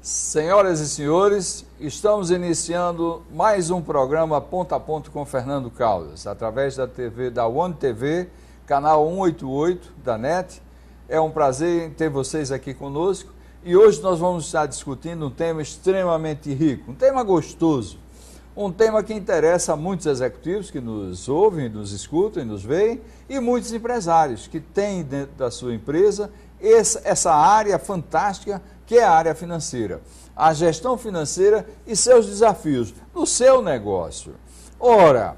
Senhoras e senhores, estamos iniciando mais um programa Ponto a Ponto com Fernando Caldas, através da TV da One TV, canal 188 da NET. É um prazer ter vocês aqui conosco e hoje nós vamos estar discutindo um tema extremamente rico, um tema gostoso, um tema que interessa a muitos executivos que nos ouvem, nos escutam e nos veem e muitos empresários que têm dentro da sua empresa essa área fantástica que é a área financeira, a gestão financeira e seus desafios no seu negócio. Ora,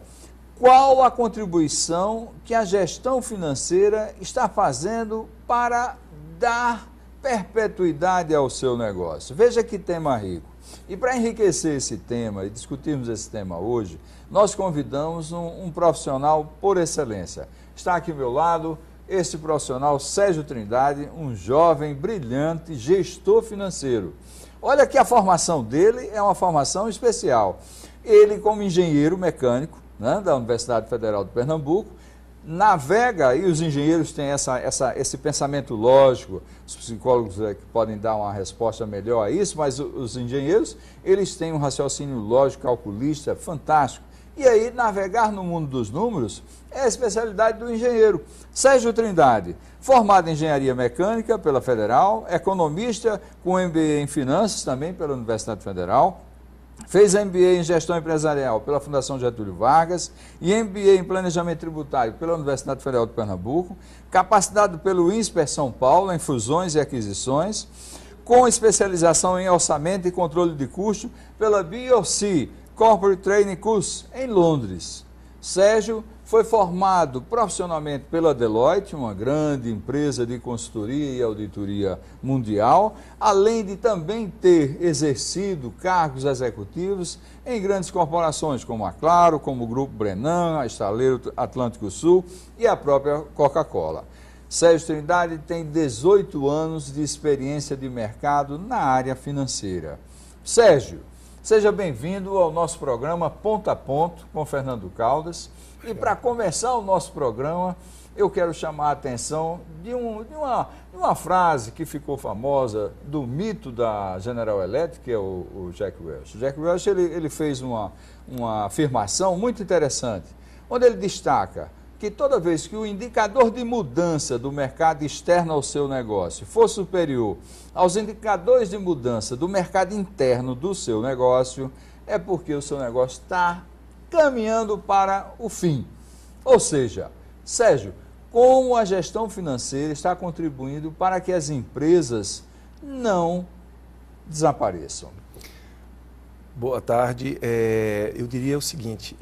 qual a contribuição que a gestão financeira está fazendo para dar perpetuidade ao seu negócio? Veja que tema rico. E para enriquecer esse tema e discutirmos esse tema hoje, nós convidamos um profissional por excelência. Está aqui ao meu lado esse profissional, Sérgio Trindade, um jovem, brilhante gestor financeiro. Olha que a formação dele é uma formação especial. Ele, como engenheiro mecânico, da Universidade Federal de Pernambuco, navega, e os engenheiros têm esse pensamento lógico, os psicólogos que podem dar uma resposta melhor a isso, mas os engenheiros, eles têm um raciocínio lógico, calculista, fantástico. E aí, navegar no mundo dos números é a especialidade do engenheiro. Sérgio Trindade, formado em Engenharia Mecânica pela Federal, economista com MBA em Finanças também pela Universidade Federal, fez MBA em Gestão Empresarial pela Fundação Getúlio Vargas e MBA em Planejamento Tributário pela Universidade Federal de Pernambuco, capacitado pelo INSPER São Paulo em Fusões e Aquisições, com especialização em Orçamento e Controle de Custo pela BOC, Corporate Training Course, em Londres. Sérgio foi formado profissionalmente pela Deloitte, uma grande empresa de consultoria e auditoria mundial, além de também ter exercido cargos executivos em grandes corporações como a Claro, como o Grupo Brenan, a Estaleiro Atlântico Sul e a própria Coca-Cola. Sérgio Trindade tem 18 anos de experiência de mercado na área financeira. Sérgio, seja bem-vindo ao nosso programa Ponto a Ponto com Fernando Caldas. E para começar o nosso programa, eu quero chamar a atenção de uma frase que ficou famosa do mito da General Electric, que é o Jack Welch. O Jack Welch ele fez uma afirmação muito interessante, onde ele destaca que toda vez que o indicador de mudança do mercado externo ao seu negócio for superior aos indicadores de mudança do mercado interno do seu negócio, é porque o seu negócio está caminhando para o fim. Ou seja, Sérgio, como a gestão financeira está contribuindo para que as empresas não desapareçam? Boa tarde. Eu diria o seguinte,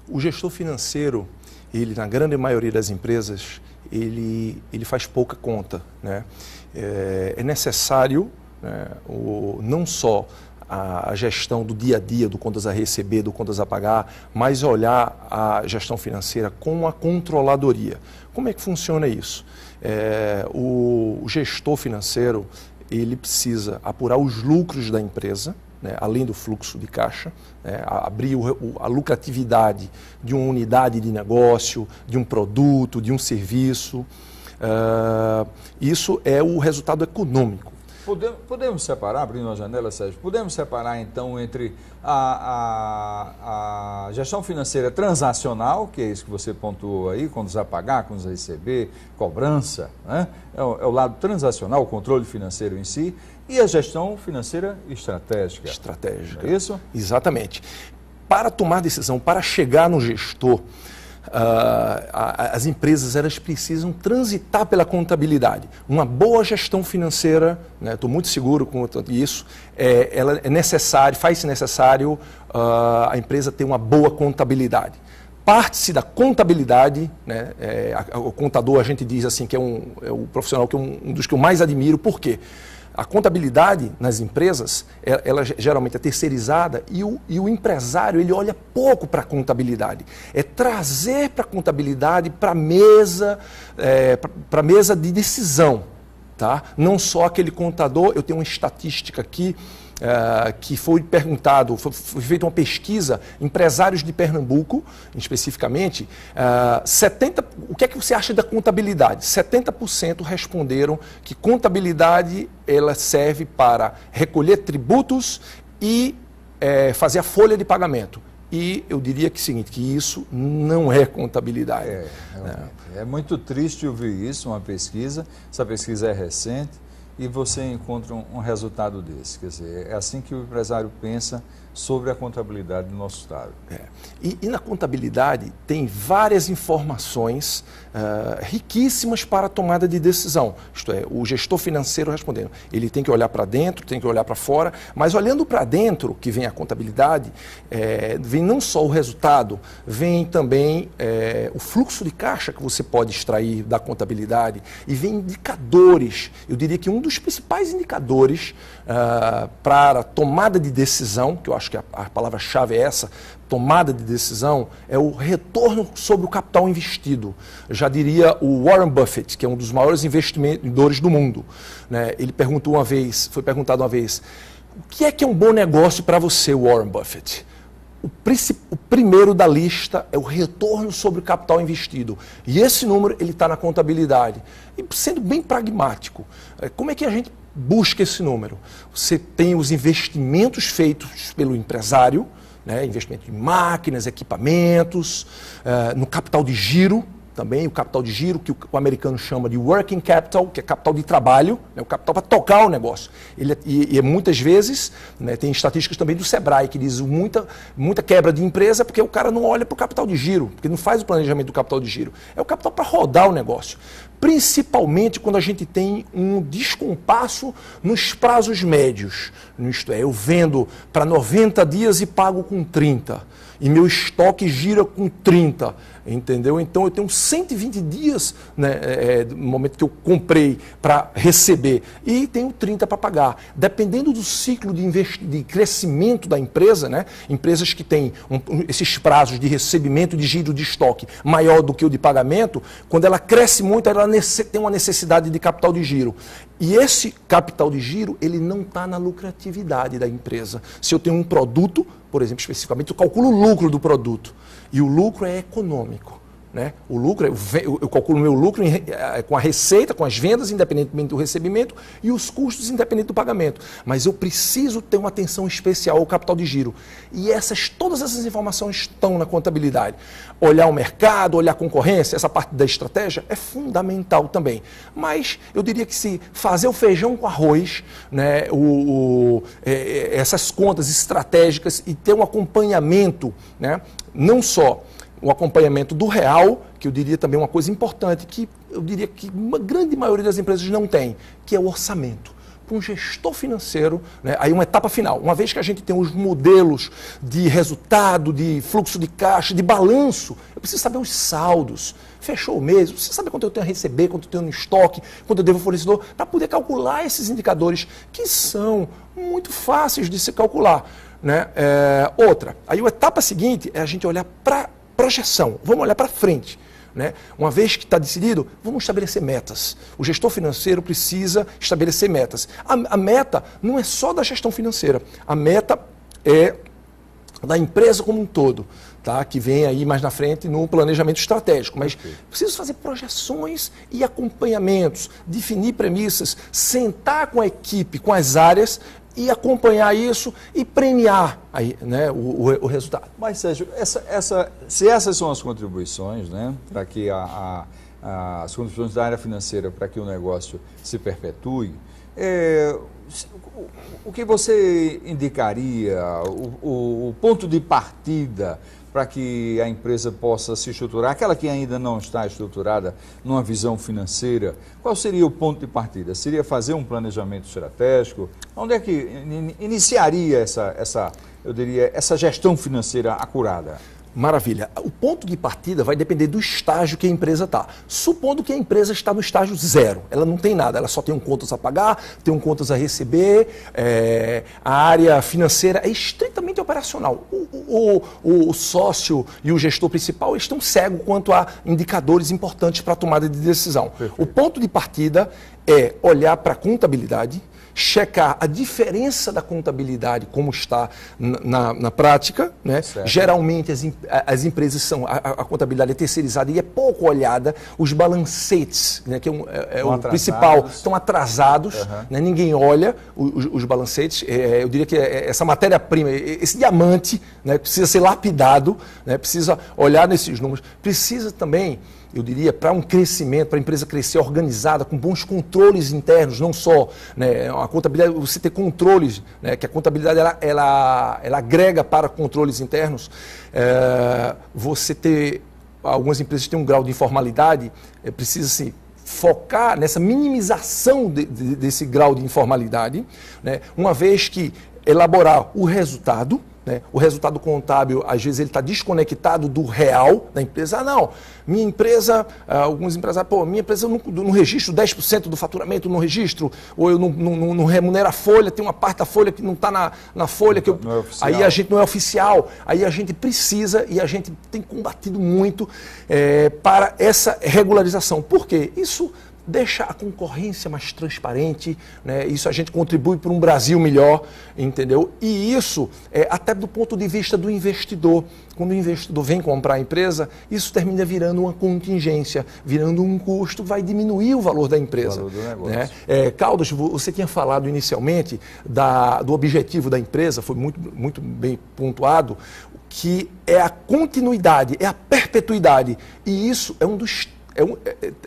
o gestor financeiro, ele, na grande maioria das empresas, ele faz pouca conta, né? É necessário, né, não só a gestão do dia a dia, do contas a receber, do contas a pagar, mas olhar a gestão financeira com a controladoria. Como é que funciona isso? O gestor financeiro, ele precisa apurar os lucros da empresa, né, além do fluxo de caixa, né, abrir a lucratividade de uma unidade de negócio, de um produto, de um serviço. Isso é o resultado econômico. Podemos separar, abrindo uma janela, Sérgio, podemos separar então entre a gestão financeira transacional, que é isso que você pontuou aí, contas a pagar, contas a receber, cobrança, né? É o lado transacional, o controle financeiro em si, e a gestão financeira estratégica. Estratégica. É isso? Exatamente. Para tomar decisão, para chegar no gestor, as empresas elas precisam transitar pela contabilidade. Uma boa gestão financeira, né, estou muito seguro com isso, ela é necessário, faz-se necessário a empresa ter uma boa contabilidade. Parte-se da contabilidade, né, o contador a gente diz assim que é o profissional que um dos que eu mais admiro. Por quê? A contabilidade nas empresas, ela geralmente é terceirizada e o empresário ele olha pouco para a contabilidade. É trazer para a contabilidade para a mesa de decisão. tá? Não só aquele contador. Eu tenho uma estatística aqui que foi perguntado, foi feita uma pesquisa, empresários de Pernambuco, especificamente, o que é que você acha da contabilidade? 70% responderam que contabilidade ela serve para recolher tributos e fazer a folha de pagamento. E eu diria que é o seguinte, que isso não é contabilidade. É muito triste ouvir isso, uma pesquisa. Essa pesquisa é recente e você encontra um resultado desse. Quer dizer, é assim que o empresário pensa sobre a contabilidade do nosso Estado. E na contabilidade tem várias informações riquíssimas para a tomada de decisão. Isto é, o gestor financeiro respondendo. Ele tem que olhar para dentro, tem que olhar para fora, mas olhando para dentro, que vem a contabilidade, vem não só o resultado, vem também o fluxo de caixa que você pode extrair da contabilidade e vem indicadores. Eu diria que um dos principais indicadores para a tomada de decisão, que eu acho que a palavra-chave é essa, tomada de decisão, é o retorno sobre o capital investido. Já diria o Warren Buffett, que é um dos maiores investidores do mundo, né? Ele foi perguntado uma vez, o que é um bom negócio para você, Warren Buffett? O primeiro da lista é o retorno sobre o capital investido. E esse número ele está na contabilidade. E sendo bem pragmático, como é que a gente busca esse número? Você tem os investimentos feitos pelo empresário, né, investimento em máquinas, equipamentos, no capital de giro, também o capital de giro, que o americano chama de working capital, que é capital de trabalho, né, o capital para tocar o negócio. E muitas vezes, né, tem estatísticas também do Sebrae, que diz muita quebra de empresa porque o cara não olha para o capital de giro, porque não faz o planejamento do capital de giro. É o capital para rodar o negócio. Principalmente quando a gente tem um descompasso nos prazos médios. Isto é, eu vendo para 90 dias e pago com 30. E meu estoque gira com 30, entendeu? Então eu tenho 120 dias, né, no momento que eu comprei para receber e tenho 30 para pagar. Dependendo do ciclo de crescimento da empresa, né, empresas que têm esses prazos de recebimento de giro de estoque maior do que o de pagamento, quando ela cresce muito, ela tem uma necessidade de capital de giro. E esse capital de giro, ele não está na lucratividade da empresa. Se eu tenho um produto, por exemplo, especificamente, eu calculo o lucro do produto. E o lucro é econômico. Né? O lucro, eu calculo o meu lucro com a receita, com as vendas, independentemente do recebimento, e os custos, independente do pagamento. Mas eu preciso ter uma atenção especial ao capital de giro. E todas essas informações estão na contabilidade. Olhar o mercado, olhar a concorrência, essa parte da estratégia é fundamental também. Mas eu diria que se fazer o feijão com arroz, né, essas contas estratégicas e ter um acompanhamento, né, não só o acompanhamento do real, que eu diria também uma coisa importante, que eu diria que uma grande maioria das empresas não tem, que é o orçamento. Para um gestor financeiro, né, aí uma etapa final, uma vez que a gente tem os modelos de resultado, de fluxo de caixa, de balanço, eu preciso saber os saldos. Fechou o mês, você sabe quanto eu tenho a receber, quanto eu tenho no estoque, quanto eu devo ao fornecedor, para poder calcular esses indicadores que são muito fáceis de se calcular. Né? Aí a etapa seguinte é a gente olhar para projeção, vamos olhar para frente. Né? Uma vez que está decidido, vamos estabelecer metas. O gestor financeiro precisa estabelecer metas. A meta não é só da gestão financeira, a meta é da empresa como um todo, tá? Que vem aí mais na frente no planejamento estratégico. Mas preciso fazer projeções e acompanhamentos, definir premissas, sentar com a equipe, com as áreas e acompanhar isso e premiar aí, né, o resultado. Mas, Sérgio, se essas são as contribuições, né, para que as contribuições da área financeira para que o negócio se perpetue, o que você indicaria, o ponto de partida para que a empresa possa se estruturar, aquela que ainda não está estruturada numa visão financeira, qual seria o ponto de partida? Seria fazer um planejamento estratégico? Onde é que iniciaria essa gestão financeira acurada? Maravilha. O ponto de partida vai depender do estágio que a empresa está. Supondo que a empresa está no estágio 0, ela não tem nada, ela só tem contas a pagar, tem contas a receber, a área financeira é estritamente operacional. O sócio e o gestor principal estão cegos quanto a indicadores importantes para a tomada de decisão. Perfeito. O ponto de partida é olhar para a contabilidade, checar a diferença da contabilidade como está na prática, né? Geralmente as empresas a contabilidade é terceirizada e é pouco olhada, os balancetes, né, que é o principal, estão atrasados, né? Ninguém olha os balancetes, eu diria que essa matéria-prima, esse diamante, né, precisa ser lapidado, né, precisa olhar nesses números, precisa também, eu diria, para um crescimento, para a empresa crescer organizada, com bons controles internos, não só, né, a contabilidade, você ter controles, né, que a contabilidade ela agrega para controles internos, você ter, algumas empresas têm um grau de informalidade, precisa se focar nessa minimização desse grau de informalidade, né, uma vez que elaborar o resultado, né? O resultado contábil, às vezes, ele está desconectado do real da empresa. Ah, não, minha empresa, alguns empresários, minha empresa eu não registro 10% do faturamento no registro, ou eu não remunero a folha, tem uma parte da folha que não está na folha, que aí a gente não é oficial. Aí a gente precisa, e a gente tem combatido muito para essa regularização. Por quê? Isso deixa a concorrência mais transparente, né? Isso a gente contribui para um Brasil melhor, entendeu? E isso, até do ponto de vista do investidor, quando o investidor vem comprar a empresa, isso termina virando uma contingência, virando um custo, vai diminuir o valor da empresa. O valor do negócio. Né? Caldas, você tinha falado inicialmente do objetivo da empresa, foi muito bem pontuado, que é a continuidade, é a perpetuidade. E isso é um dos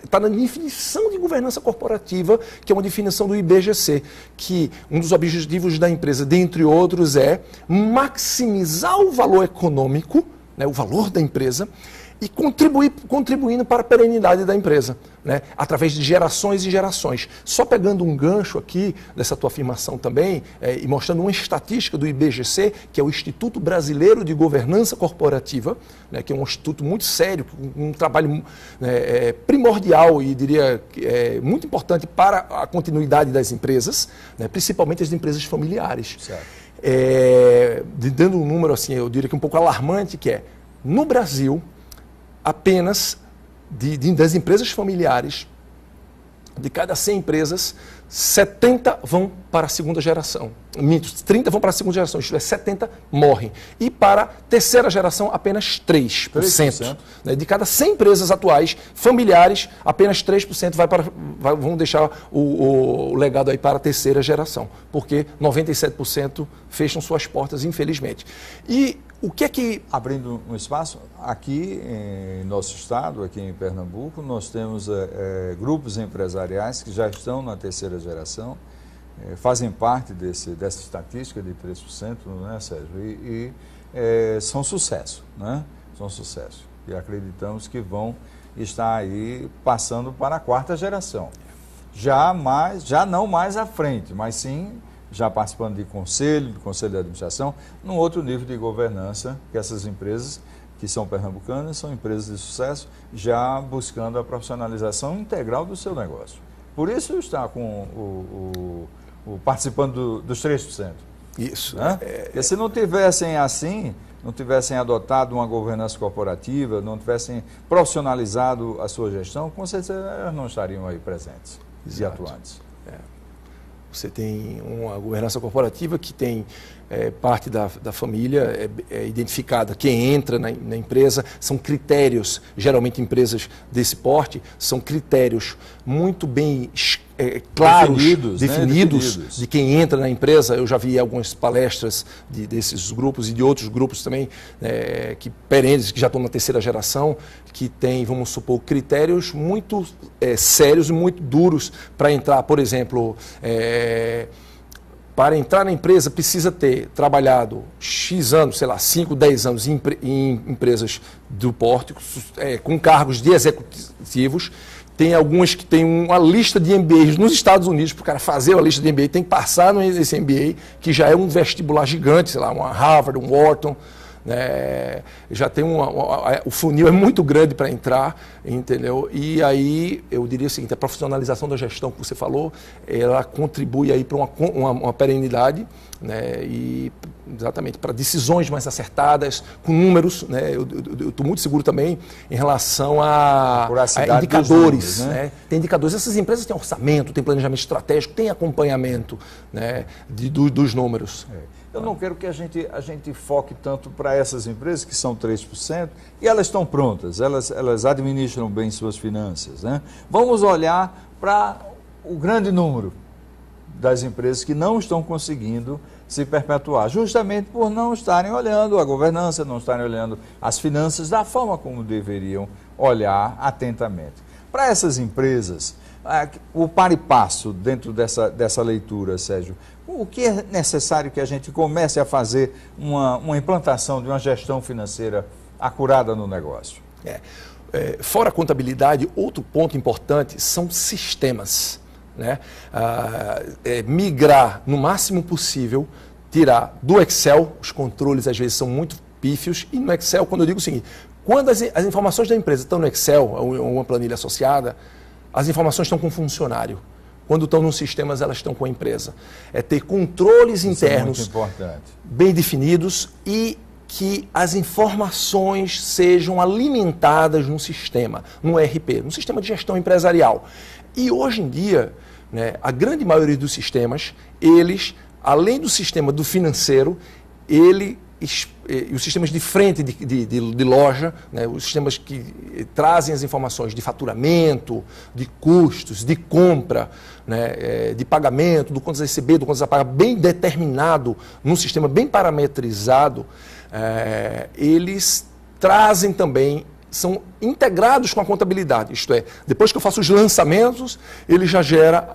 está na definição de governança corporativa, que é uma definição do IBGC, que um dos objetivos da empresa, dentre outros, é maximizar o valor econômico, né, o valor da empresa, e contribuindo para a perenidade da empresa, né, através de gerações e gerações. Só pegando um gancho aqui dessa tua afirmação também, e mostrando uma estatística do IBGC, que é o Instituto Brasileiro de Governança Corporativa, né, que é um instituto muito sério, um trabalho primordial e diria muito importante para a continuidade das empresas, né, principalmente as empresas familiares. Dando um número assim, eu diria que um pouco alarmante, que é, no Brasil, apenas das empresas familiares, de cada 100 empresas, 70 vão para a segunda geração. 30 vão para a segunda geração, isto é, 70 morrem. E para a terceira geração, apenas 3%. Né? De cada 100 empresas atuais, familiares, apenas 3% vão deixar o legado aí para a terceira geração. Porque 97% fecham suas portas, infelizmente. E o que é que... Abrindo um espaço, aqui em nosso estado, aqui em Pernambuco, nós temos grupos empresariais que já estão na terceira geração, fazem parte dessa estatística de 3%, né, Sérgio? E são sucesso, né? São sucesso. E acreditamos que vão estar aí passando para a quarta geração. Já não mais à frente, mas sim já participando de conselho de administração, num outro nível de governança, que essas empresas que são pernambucanas, são empresas de sucesso, já buscando a profissionalização integral do seu negócio. Por isso está com participando dos 3%. Isso. Né? Porque se não tivessem assim, não tivessem adotado uma governança corporativa, não tivessem profissionalizado a sua gestão, com certeza elas não estariam aí presentes. Exato. E atuantes. Você tem uma governança corporativa que tem parte da família identificada. Quem entra na empresa, são critérios, geralmente empresas desse porte, são critérios muito bem claros, definidos, de quem entra na empresa. Eu já vi algumas palestras desses grupos e de outros grupos também, que perenes, que já estão na terceira geração, que tem, vamos supor, critérios muito sérios e muito duros para entrar. Por exemplo, para entrar na empresa precisa ter trabalhado X anos, sei lá, 5, 10 anos em empresas do porte, com cargos de executivos. Tem algumas que têm uma lista de MBAs nos Estados Unidos, para o cara fazer a lista de MBA, tem que passar nesse MBA, que já é um vestibular gigante, sei lá, uma Harvard, um Wharton, né? Já tem o funil é muito grande para entrar, entendeu? E aí eu diria o seguinte, a profissionalização da gestão que você falou, ela contribui aí para uma perenidade, né? E exatamente para decisões mais acertadas, com números, né? Eu estou muito seguro também em relação a indicadores, né? Tem indicadores, essas empresas têm orçamento, têm planejamento estratégico, têm acompanhamento, né? Dos números. Eu não quero que a gente foque tanto para essas empresas, que são 3%, e elas estão prontas, elas administram bem suas finanças, né? Vamos olhar para o grande número das empresas que não estão conseguindo se perpetuar, justamente por não estarem olhando a governança, não estarem olhando as finanças da forma como deveriam olhar atentamente. Para essas empresas, o par e passo dentro dessa leitura, Sérgio, o que é necessário que a gente comece a fazer uma implantação de uma gestão financeira acurada no negócio? Fora a contabilidade, outro ponto importante são sistemas, né? Migrar no máximo possível, tirar do Excel, os controles às vezes são muito pífios, e no Excel, quando eu digo o seguinte, quando as informações da empresa estão no Excel, ou uma planilha associada, as informações estão com o funcionário. Quando estão nos sistemas, elas estão com a empresa. É ter controles internos bem definidos e que as informações sejam alimentadas no sistema, no ERP, no sistema de gestão empresarial. E hoje em dia, né, a grande maioria dos sistemas, eles, além do sistema do financeiro, os sistemas de frente de loja, né, os sistemas que trazem as informações de faturamento, de custos, de compra, né, de pagamento, do quanto receber, do quanto pagar, bem determinado, num sistema bem parametrizado, eles trazem também, são integrados com a contabilidade, isto é, depois que eu faço os lançamentos, ele já gera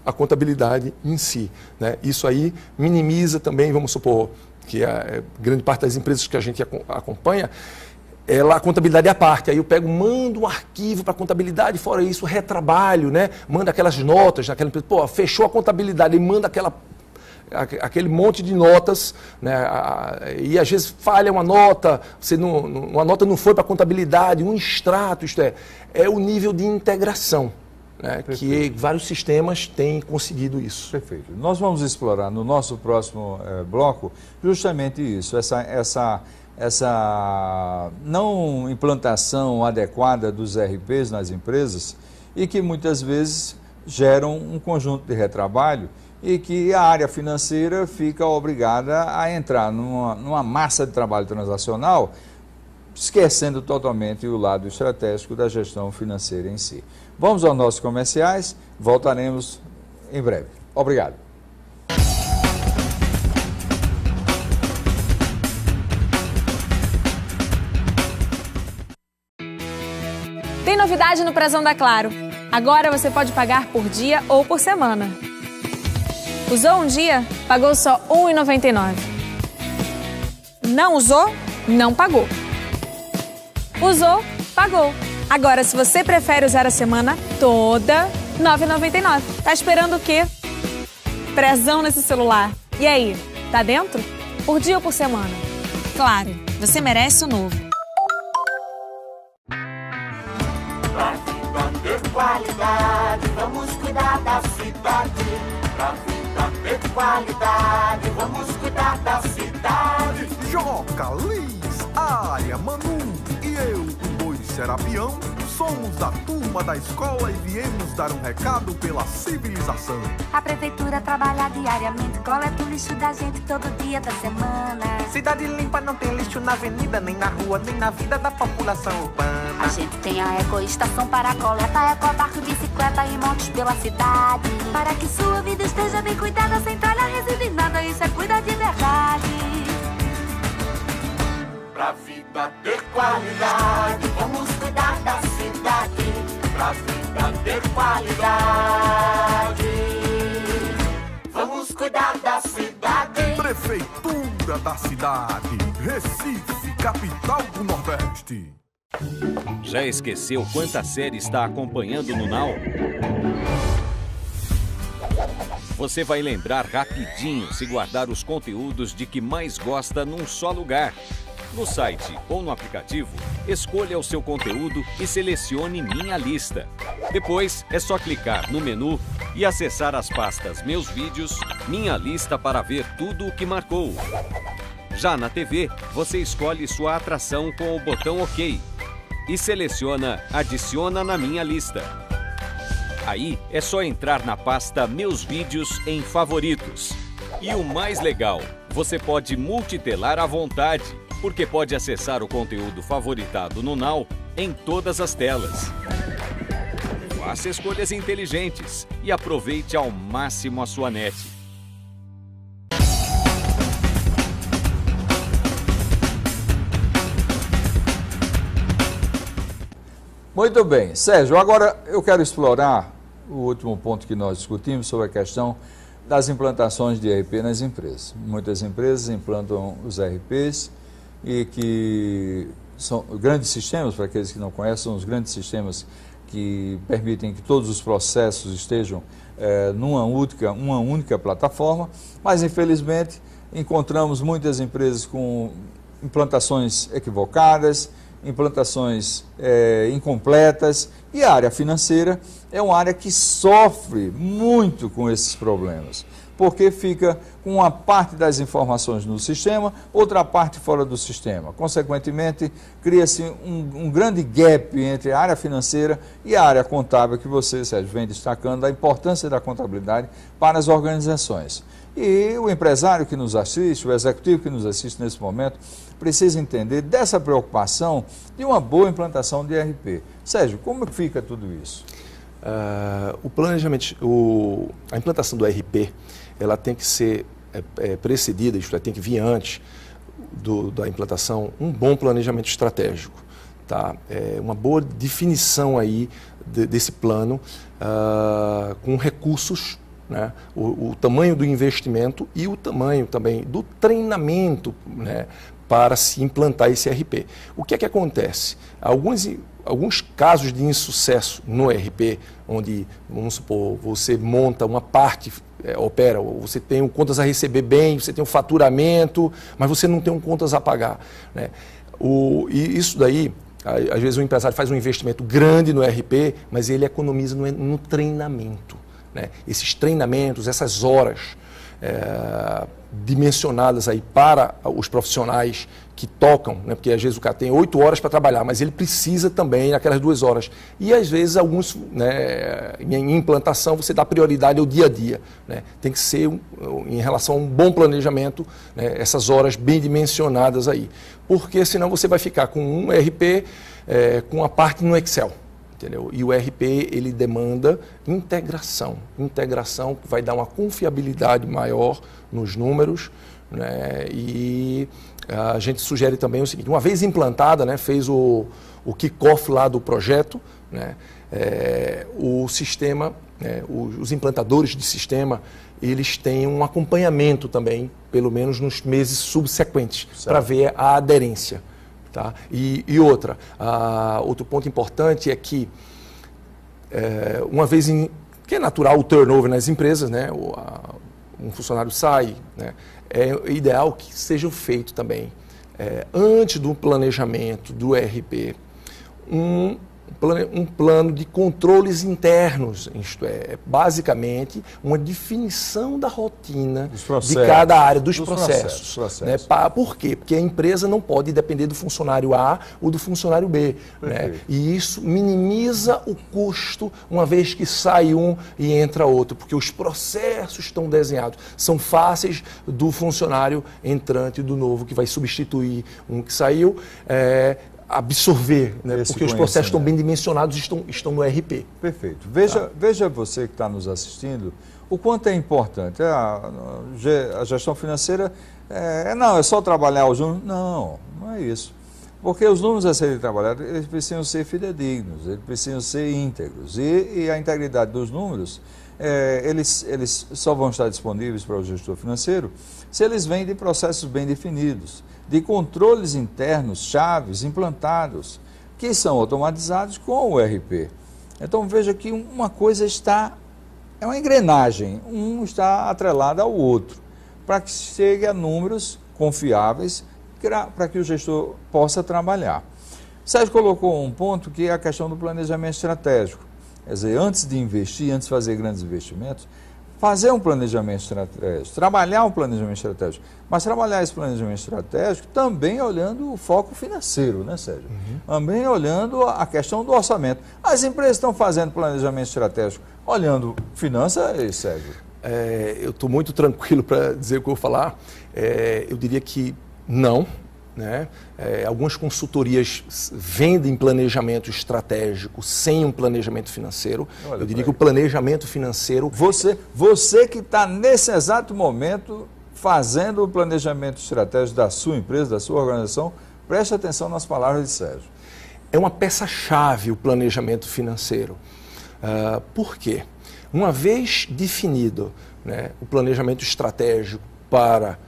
a contabilidade em si, né? Isso aí minimiza também, vamos supor, que a grande parte das empresas que a gente acompanha, a contabilidade é à parte. Aí eu mando um arquivo para a contabilidade, fora isso, retrabalho, né? Manda aquelas notas naquela empresa, fechou a contabilidade, e manda aquele monte de notas, né? E às vezes falha uma nota, uma nota não foi para a contabilidade, um extrato, isto é o nível de integração, né, que vários sistemas têm conseguido isso. Perfeito. Nós vamos explorar no nosso próximo bloco justamente isso, essa não implantação adequada dos RPs nas empresas e que muitas vezes geram um conjunto de retrabalho e que a área financeira fica obrigada a entrar numa massa de trabalho transacional, esquecendo totalmente o lado estratégico da gestão financeira em si. Vamos aos nossos comerciais, voltaremos em breve. Obrigado. Tem novidade no Prezão da Claro. Agora você pode pagar por dia ou por semana. Usou um dia? Pagou só R$ 1,99. Não usou? Não pagou. Usou? Pagou. Agora, se você prefere usar a semana toda, R$ 9,99. Tá esperando o quê? Prezão nesse celular. E aí, tá dentro? Por dia ou por semana? Claro, você merece o novo. Pra vida ter qualidade, vamos cuidar da cidade. Pra vida ter qualidade, vamos cuidar da cidade. Joca, Liz, Área, Manu e eu, o Boi Serapião, somos da turma da escola e viemos dar um recado pela civilização. A prefeitura trabalha diariamente, coleta o lixo da gente todo dia da semana. Cidade limpa, não tem lixo na avenida, nem na rua, nem na vida da população urbana. A gente tem a ecoestação para a coleta, ecobarco, bicicleta e montes pela cidade. Para que sua vida esteja bem cuidada, sem tralha, resíduo e nada, isso é cuidar de verdade. Pra vida ter qualidade, vamos cuidar da cidade. Pra vida ter qualidade, vamos cuidar da cidade. Prefeitura da cidade, Recife, capital do Nordeste. Já esqueceu quanta série está acompanhando no Now? Você vai lembrar rapidinho se guardar os conteúdos de que mais gosta num só lugar. No site ou no aplicativo, escolha o seu conteúdo e selecione Minha Lista. Depois, é só clicar no menu e acessar as pastas Meus Vídeos, Minha Lista para ver tudo o que marcou. Já na TV, você escolhe sua atração com o botão OK e seleciona Adiciona na Minha Lista. Aí é só entrar na pasta Meus Vídeos em Favoritos. E o mais legal, você pode multitelar à vontade, porque pode acessar o conteúdo favoritado no Now em todas as telas. Faça escolhas inteligentes e aproveite ao máximo a sua net. Muito bem. Sérgio, agora eu quero explorar o último ponto que nós discutimos sobre a questão das implantações de ERP nas empresas. Muitas empresas implantam os ERPs e que são grandes sistemas, para aqueles que não conhecem, são os grandes sistemas que permitem que todos os processos estejam numa única plataforma, mas infelizmente encontramos muitas empresas com implantações equivocadas, implantações incompletas, e a área financeira é uma área que sofre muito com esses problemas, porque fica com uma parte das informações no sistema, outra parte fora do sistema. Consequentemente, cria-se um grande gap entre a área financeira e a área contábil, que você, Sérgio, vem destacando a importância da contabilidade para as organizações. E o empresário que nos assiste, o executivo que nos assiste nesse momento, precisa entender dessa preocupação de uma boa implantação de ERP. Sérgio, como fica tudo isso? O planejamento, a implantação do ERP, ela tem que ser precedida, isto é, tem que vir antes da implantação um bom planejamento estratégico, tá? Uma boa definição aí desse plano com recursos, né? O tamanho do investimento e o tamanho também do treinamento, né, para se implantar esse ERP. O que é que acontece? Alguns casos de insucesso no ERP, onde, vamos supor, você monta uma parte, opera, você tem contas a receber bem, você tem um faturamento, mas você não tem contas a pagar, né? E isso daí, às vezes o empresário faz um investimento grande no ERP, mas ele economiza no treinamento, né? Esses treinamentos, essas horas dimensionadas aí para os profissionais que tocam, né? Porque às vezes o cara tem 8 horas para trabalhar, mas ele precisa também naquelas 2 horas. E às vezes alguns, né, em implantação, você dá prioridade ao dia a dia, né? Tem que ser, em relação a um bom planejamento, né, essas horas bem dimensionadas aí. Porque senão você vai ficar com um ERP com a parte no Excel. Entendeu? E o ERP, ele demanda integração. Integração que vai dar uma confiabilidade maior nos números, né? E a gente sugere também o seguinte: uma vez implantada, né, fez o kick-off lá do projeto, né, o sistema, os implantadores de sistema, eles têm um acompanhamento também, pelo menos nos meses subsequentes, para ver a aderência. Tá? E outro ponto importante é que, uma vez que é natural o turnover nas empresas, né? Um funcionário sai, né? É ideal que seja feito também, antes do planejamento do ERP, um plano de controles internos, isto é, basicamente uma definição da rotina de cada área, dos processos. Né? Por quê? Porque a empresa não pode depender do funcionário A ou do funcionário B. Né? E isso minimiza o custo, uma vez que sai um e entra outro, porque os processos estão desenhados, são fáceis do funcionário entrante e do novo que vai substituir um que saiu, absorver, né? Porque os processos estão bem dimensionados, estão no ERP. Perfeito. Veja você que está nos assistindo, o quanto é importante. A gestão financeira, não, é só trabalhar os números. Não é isso. Porque os números a serem trabalhados, eles precisam ser fidedignos, eles precisam ser íntegros. E a integridade dos números, eles só vão estar disponíveis para o gestor financeiro se eles vêm de processos bem definidos, de controles internos chaves implantados, que são automatizados com o ERP. Então veja que uma coisa está é uma engrenagem, um está atrelado ao outro, para que chegue a números confiáveis para que o gestor possa trabalhar. Sérgio colocou um ponto que é a questão do planejamento estratégico. Quer dizer, antes de investir, antes de fazer grandes investimentos, fazer um planejamento estratégico, trabalhar um planejamento estratégico, mas trabalhar esse planejamento estratégico também olhando o foco financeiro, né, Sérgio? Também olhando a questão do orçamento. As empresas estão fazendo planejamento estratégico olhando finanças, Sérgio? Eu estou muito tranquilo para dizer o que eu vou falar. Eu diria que não. Né? Algumas consultorias vendem planejamento estratégico sem um planejamento financeiro. Eu diria que o planejamento financeiro... Você que está nesse exato momento fazendo o planejamento estratégico da sua empresa, da sua organização, preste atenção nas palavras de Sérgio. É uma peça-chave o planejamento financeiro. Por quê? Uma vez definido, né, o planejamento estratégico para,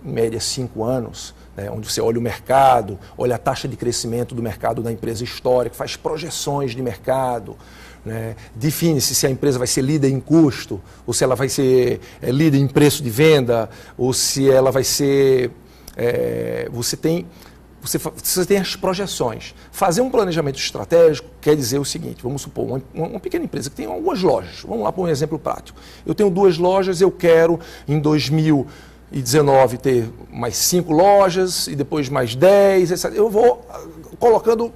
em média, 5 anos... onde você olha o mercado, olha a taxa de crescimento do mercado da empresa histórica, faz projeções de mercado, né? Define-se se a empresa vai ser líder em custo, ou se ela vai ser líder em preço de venda, ou se ela vai ser... Você tem as projeções. Fazer um planejamento estratégico quer dizer o seguinte, vamos supor, uma pequena empresa que tem algumas lojas, vamos lá para um exemplo prático. Eu tenho 2 lojas, eu quero em 2019 ter mais 5 lojas e depois mais 10, etc. Eu vou colocando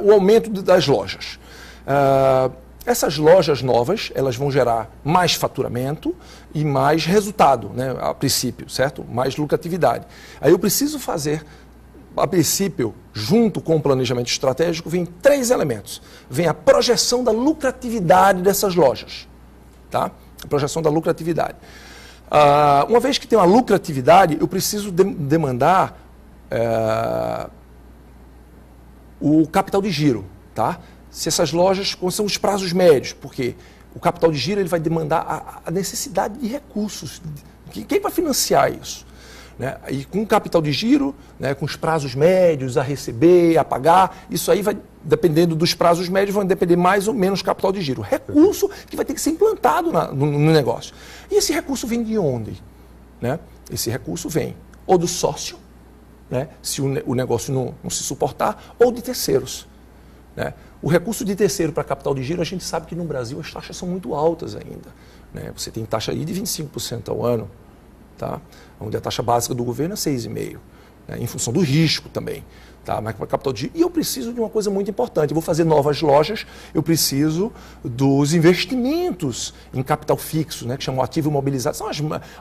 o aumento das lojas. Essas lojas novas, elas vão gerar mais faturamento e mais resultado, né, a princípio, certo? Mais lucratividade. Aí eu preciso fazer, a princípio, junto com o planejamento estratégico, vem 3 elementos. Vem a projeção da lucratividade dessas lojas, tá? A projeção da lucratividade. Uma vez que tem uma lucratividade, eu preciso demandar o capital de giro, tá? Se essas lojas, quais são os prazos médios, porque o capital de giro ele vai demandar a necessidade de recursos. Quem vai financiar isso? Né? E com o capital de giro, né, com os prazos médios a receber, a pagar, isso aí vai, dependendo dos prazos médios, vai depender mais ou menos capital de giro. Recurso que vai ter que ser implantado no negócio. E esse recurso vem de onde? Né? Esse recurso vem ou do sócio, né, se o negócio não se suportar, ou de terceiros. Né? O recurso de terceiro para capital de giro, a gente sabe que no Brasil as taxas são muito altas ainda. Né? Você tem taxa aí de 25% ao ano, tá? Onde a taxa básica do governo é 6,5%, né? Em função do risco também. Tá? Mas para capital de giro, e eu preciso de uma coisa muito importante, eu vou fazer novas lojas, eu preciso dos investimentos em capital fixo, né? Que chamam ativo imobilizado, são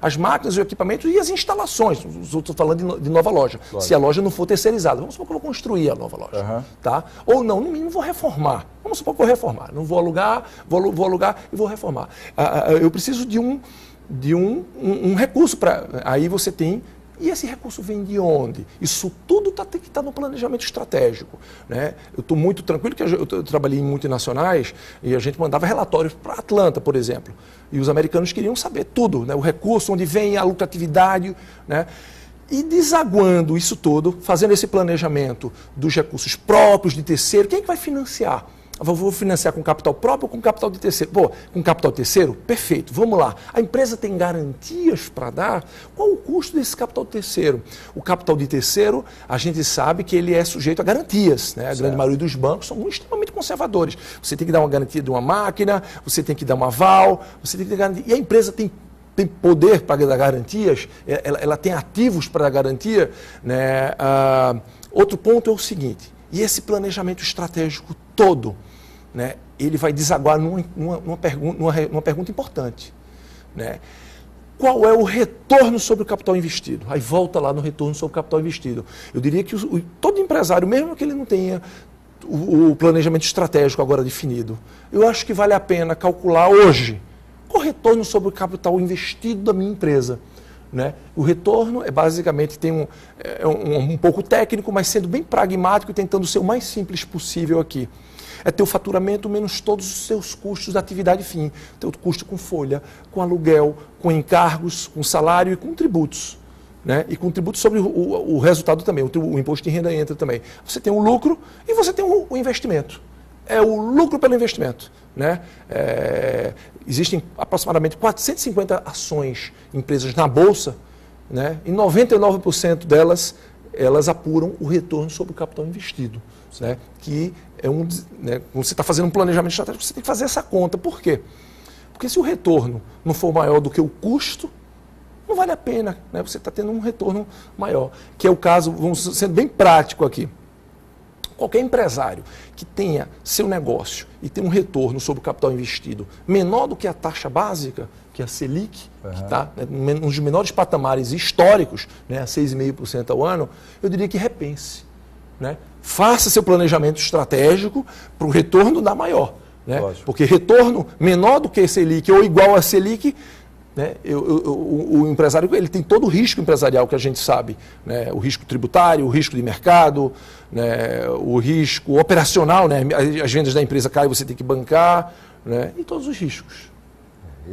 as máquinas, os equipamentos e as instalações. Estou falando de nova loja. Lógico. Se a loja não for terceirizada, vamos supor que eu vou construir a nova loja. Tá? Ou não, no mínimo vou reformar. Vamos supor que eu vou reformar. Não vou alugar, vou alugar e vou reformar. Eu preciso de um recurso para... Aí você tem... E esse recurso vem de onde? Isso tudo tem que estar no planejamento estratégico. Né? Eu estou muito tranquilo, que eu trabalhei em multinacionais e a gente mandava relatórios para Atlanta, por exemplo. E os americanos queriam saber tudo, né? O recurso, onde vem a lucratividade. Né? E desaguando isso tudo, fazendo esse planejamento dos recursos próprios de terceiro, quem é que vai financiar? Eu vou financiar com capital próprio ou com capital de terceiro? Pô, com capital terceiro? Perfeito, vamos lá. A empresa tem garantias para dar? Qual o custo desse capital de terceiro? O capital de terceiro, a gente sabe que ele é sujeito a garantias. Né? A grande maioria dos bancos são extremamente conservadores. Você tem que dar uma garantia de uma máquina, você tem que dar um aval, você tem que dar garantia. E a empresa tem poder para dar garantias, ela tem ativos para dar garantia. Né? Outro ponto é o seguinte, e esse planejamento estratégico todo, né, ele vai desaguar numa pergunta importante. Né? Qual é o retorno sobre o capital investido? Aí volta lá no retorno sobre o capital investido. Eu diria que todo empresário, mesmo que ele não tenha o planejamento estratégico agora definido, eu acho que vale a pena calcular hoje qual o retorno sobre o capital investido da minha empresa. Né? O retorno é basicamente, tem um pouco técnico, mas sendo bem pragmático e tentando ser o mais simples possível aqui. É ter o faturamento menos todos os seus custos da atividade fim. Ter o custo com folha, com aluguel, com encargos, com salário e com tributos. Né? E com tributos sobre o resultado também, o imposto de renda entra também. Você tem o lucro e você tem o investimento. é o lucro pelo investimento. Né? Existem aproximadamente 450 ações, empresas na Bolsa, né? E 99% delas, elas apuram o retorno sobre o capital investido. Né? Que é né? Quando você está fazendo um planejamento estratégico, você tem que fazer essa conta. Por quê? Porque se o retorno não for maior do que o custo, não vale a pena, né? Você está tendo um retorno maior. Que é o caso, vamos sendo bem prático aqui. Qualquer empresário que tenha seu negócio e tenha um retorno sobre o capital investido menor do que a taxa básica, que é a Selic, que está, né, um dos menores patamares históricos, né, 6,5% ao ano, eu diria que repense. Né? Faça seu planejamento estratégico para o retorno dar maior. Né? Porque retorno menor do que a Selic ou igual a Selic, né, o empresário ele tem todo o risco empresarial que a gente sabe, né, o risco tributário, o risco de mercado, né, o risco operacional, né, as vendas da empresa caem, você tem que bancar, né, e todos os riscos.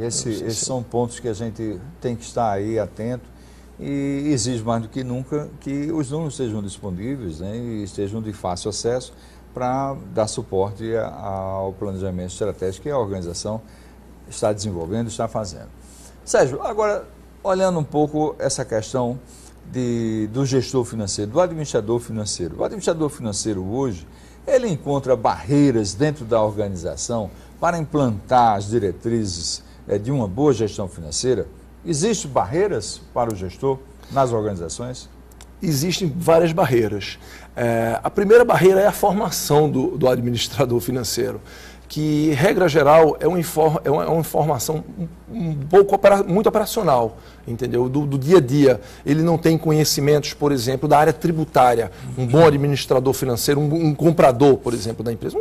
Esses são pontos que a gente tem que estar aí atento e exige mais do que nunca que os números estejam disponíveis, né, e estejam de fácil acesso para dar suporte ao planejamento estratégico que a organização está desenvolvendo, está fazendo. Sérgio, agora, olhando um pouco essa questão do gestor financeiro, do administrador financeiro. O administrador financeiro hoje, ele encontra barreiras dentro da organização para implantar as diretrizes de uma boa gestão financeira? Existem barreiras para o gestor nas organizações? Existem várias barreiras. A primeira barreira é a formação do administrador financeiro, que, regra geral, é uma informação muito operacional, entendeu? Do dia a dia. Ele não tem conhecimentos, por exemplo, da área tributária. Um bom administrador financeiro, um comprador, por exemplo, da empresa.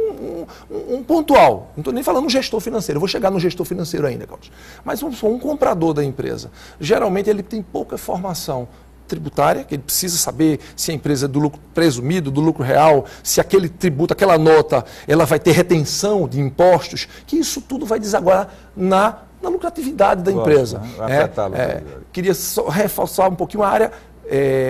Um pontual. Não estou nem falando um gestor financeiro. Eu vou chegar no gestor financeiro ainda, Carlos. Mas um comprador da empresa. Geralmente, ele tem pouca formação tributária, que ele precisa saber se a empresa é do lucro presumido, do lucro real, se aquele tributo, aquela nota, ela vai ter retenção de impostos, que isso tudo vai desaguar na lucratividade da empresa. Né? Queria só reforçar um pouquinho a área,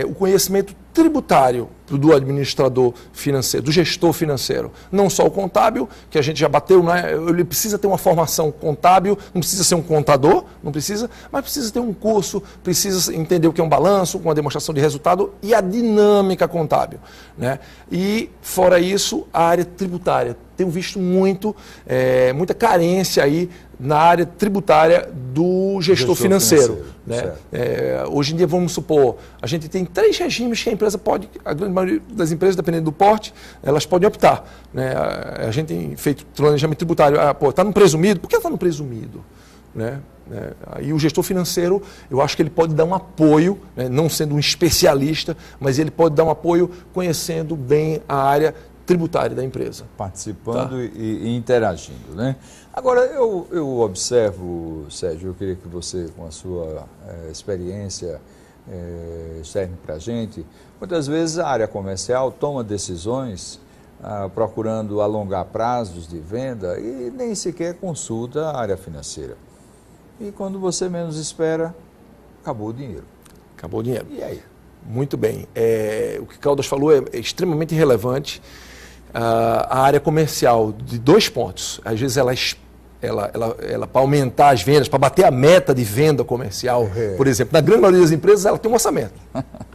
o conhecimento tributário do administrador financeiro, do gestor financeiro. Não só o contábil, que a gente já bateu, né? Ele precisa ter uma formação contábil, não precisa ser um contador, não precisa, mas precisa ter um curso, precisa entender o que é um balanço, uma demonstração de resultado e a dinâmica contábil. Né? E, fora isso, a área tributária. Tenho visto muita carência aí na área tributária do gestor financeiro. Né? Hoje em dia, vamos supor, a gente tem 3 regimes que a empresa pode, a grande maioria das empresas, dependendo do porte, elas podem optar. Né? A gente tem feito planejamento tributário, está no presumido, por que está no presumido? Né? E o gestor financeiro, eu acho que ele pode dar um apoio, né? Não sendo um especialista, mas ele pode dar um apoio conhecendo bem a área tributária da empresa. Participando e interagindo. Né? Agora, eu observo, Sérgio, eu queria que você, com a sua experiência, externe para a gente, muitas vezes a área comercial toma decisões procurando alongar prazos de venda e nem sequer consulta a área financeira. E quando você menos espera, acabou o dinheiro. Acabou o dinheiro. E aí? Muito bem. O que Caldas falou é extremamente relevante. A área comercial, de 2 pontos. Às vezes ela para aumentar as vendas, para bater a meta de venda comercial, por exemplo, na grande maioria das empresas ela tem um orçamento.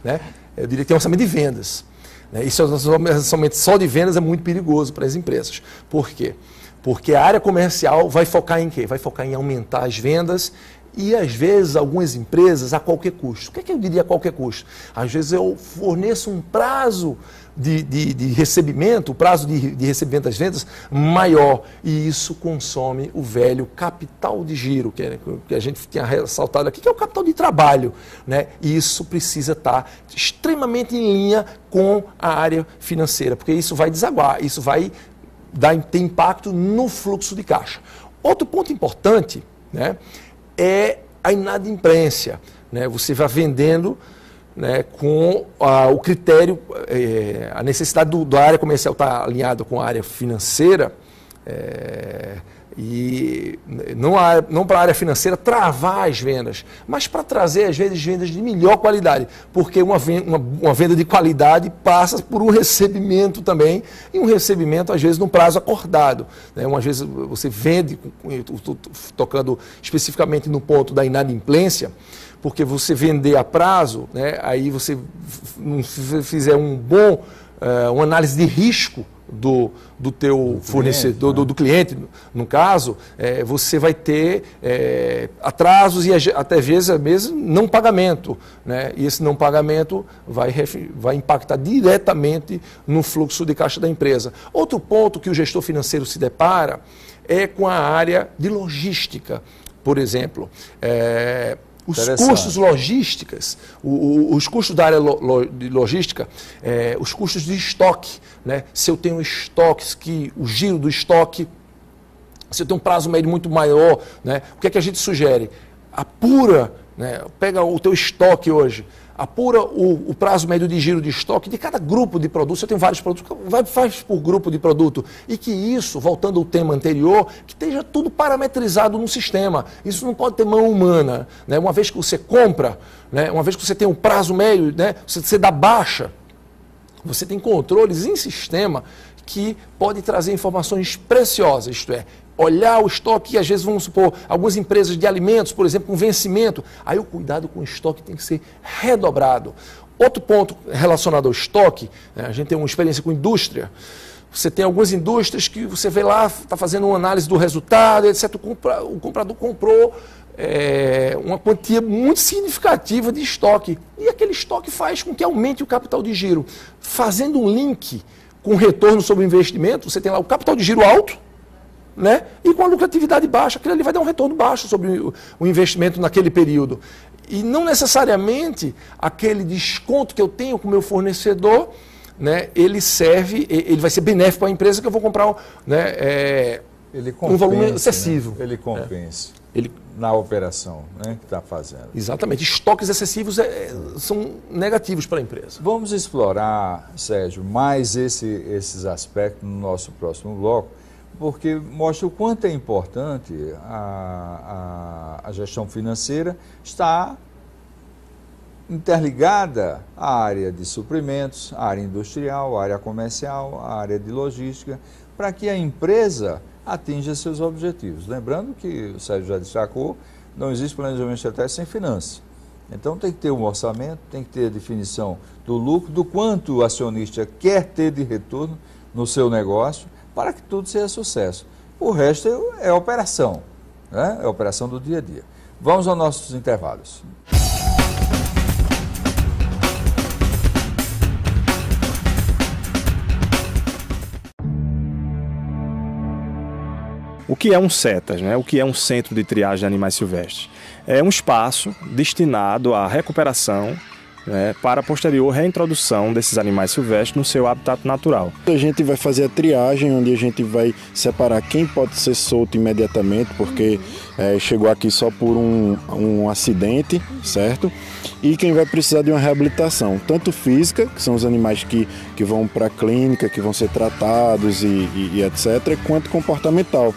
Né? Eu diria que tem um orçamento de vendas. Né? Isso orçamento só de vendas é muito perigoso para as empresas. Por quê? Porque a área comercial vai focar em quê? Vai focar em aumentar as vendas e, às vezes, algumas empresas a qualquer custo. O que é que eu diria a qualquer custo? Às vezes eu forneço um prazo de recebimento, o prazo de recebimento das vendas maior, e isso consome o velho capital de giro, que a gente tinha ressaltado aqui, que é o capital de trabalho. Né? E isso precisa estar extremamente em linha com a área financeira, porque isso vai desaguar, isso vai ter impacto no fluxo de caixa. Outro ponto importante, né, é a inadimplência. Né? Você vai vendendo, né, com o critério, a necessidade da área comercial estar alinhada com a área financeira, E não para a área financeira travar as vendas, mas para trazer as vendas de melhor qualidade, porque uma venda de qualidade passa por um recebimento também, e um recebimento às vezes num prazo acordado, né? Às vezes você vende, tocando especificamente no ponto da inadimplência, porque você vender a prazo, né? Aí você não fizer uma análise de risco do teu fornecedor, do cliente, no caso, você vai ter atrasos e até às vezes não pagamento, né? E esse não pagamento vai impactar diretamente no fluxo de caixa da empresa. Outro ponto que o gestor financeiro se depara é com a área de logística, por exemplo. Os custos logísticos, os custos da área de logística, os custos de estoque, né? Se eu tenho estoques, o giro do estoque, se eu tenho um prazo médio muito maior, né? O que é que a gente sugere? Apura, né? Pega o teu estoque hoje, apura o prazo médio de giro de estoque de cada grupo de produtos. Eu tenho vários produtos, faz por grupo de produto. E que isso, voltando ao tema anterior, que esteja tudo parametrizado no sistema. Isso não pode ter mão humana, né? Uma vez que você compra, né? Uma vez que você tem um prazo médio, né? Você dá baixa, você tem controles em sistema que pode trazer informações preciosas, isto é, olhar o estoque, às vezes, vamos supor, algumas empresas de alimentos, por exemplo, com vencimento, aí o cuidado com o estoque tem que ser redobrado. Outro ponto relacionado ao estoque, né, a gente tem uma experiência com indústria, você tem algumas indústrias que você vê lá, está fazendo uma análise do resultado, etc. O comprador comprou uma quantia muito significativa de estoque, e aquele estoque faz com que aumente o capital de giro. Fazendo um link com retorno sobre o investimento, você tem lá o capital de giro alto, né? E com a lucratividade baixa, aquilo ali vai dar um retorno baixo sobre o investimento naquele período. E não necessariamente aquele desconto que eu tenho com o meu fornecedor, né, ele vai ser benéfico para a empresa que eu vou comprar, né, um volume excessivo. Né? Ele compensa na operação, né, que está fazendo. Exatamente. Estoques excessivos são negativos para a empresa. Vamos explorar, Sérgio, mais esses aspectos no nosso próximo bloco, porque mostra o quanto é importante a gestão financeira estar interligada à área de suprimentos, à área industrial, à área comercial, à área de logística, para que a empresa atinja seus objetivos. Lembrando que o Sérgio já destacou, não existe planejamento estratégico sem finanças. Então tem que ter um orçamento, tem que ter a definição do lucro, do quanto o acionista quer ter de retorno no seu negócio, para que tudo seja sucesso. O resto é operação, né? É operação do dia a dia. Vamos aos nossos intervalos. O que é um CETAS, né? O que é um Centro de Triagem de Animais Silvestres? É um espaço destinado à recuperação, né, para a posterior reintrodução desses animais silvestres no seu habitat natural. A gente vai fazer a triagem, onde a gente vai separar quem pode ser solto imediatamente, porque chegou aqui só por um acidente, certo? E quem vai precisar de uma reabilitação, tanto física, que são os animais que vão para a clínica, que vão ser tratados e etc., quanto comportamental,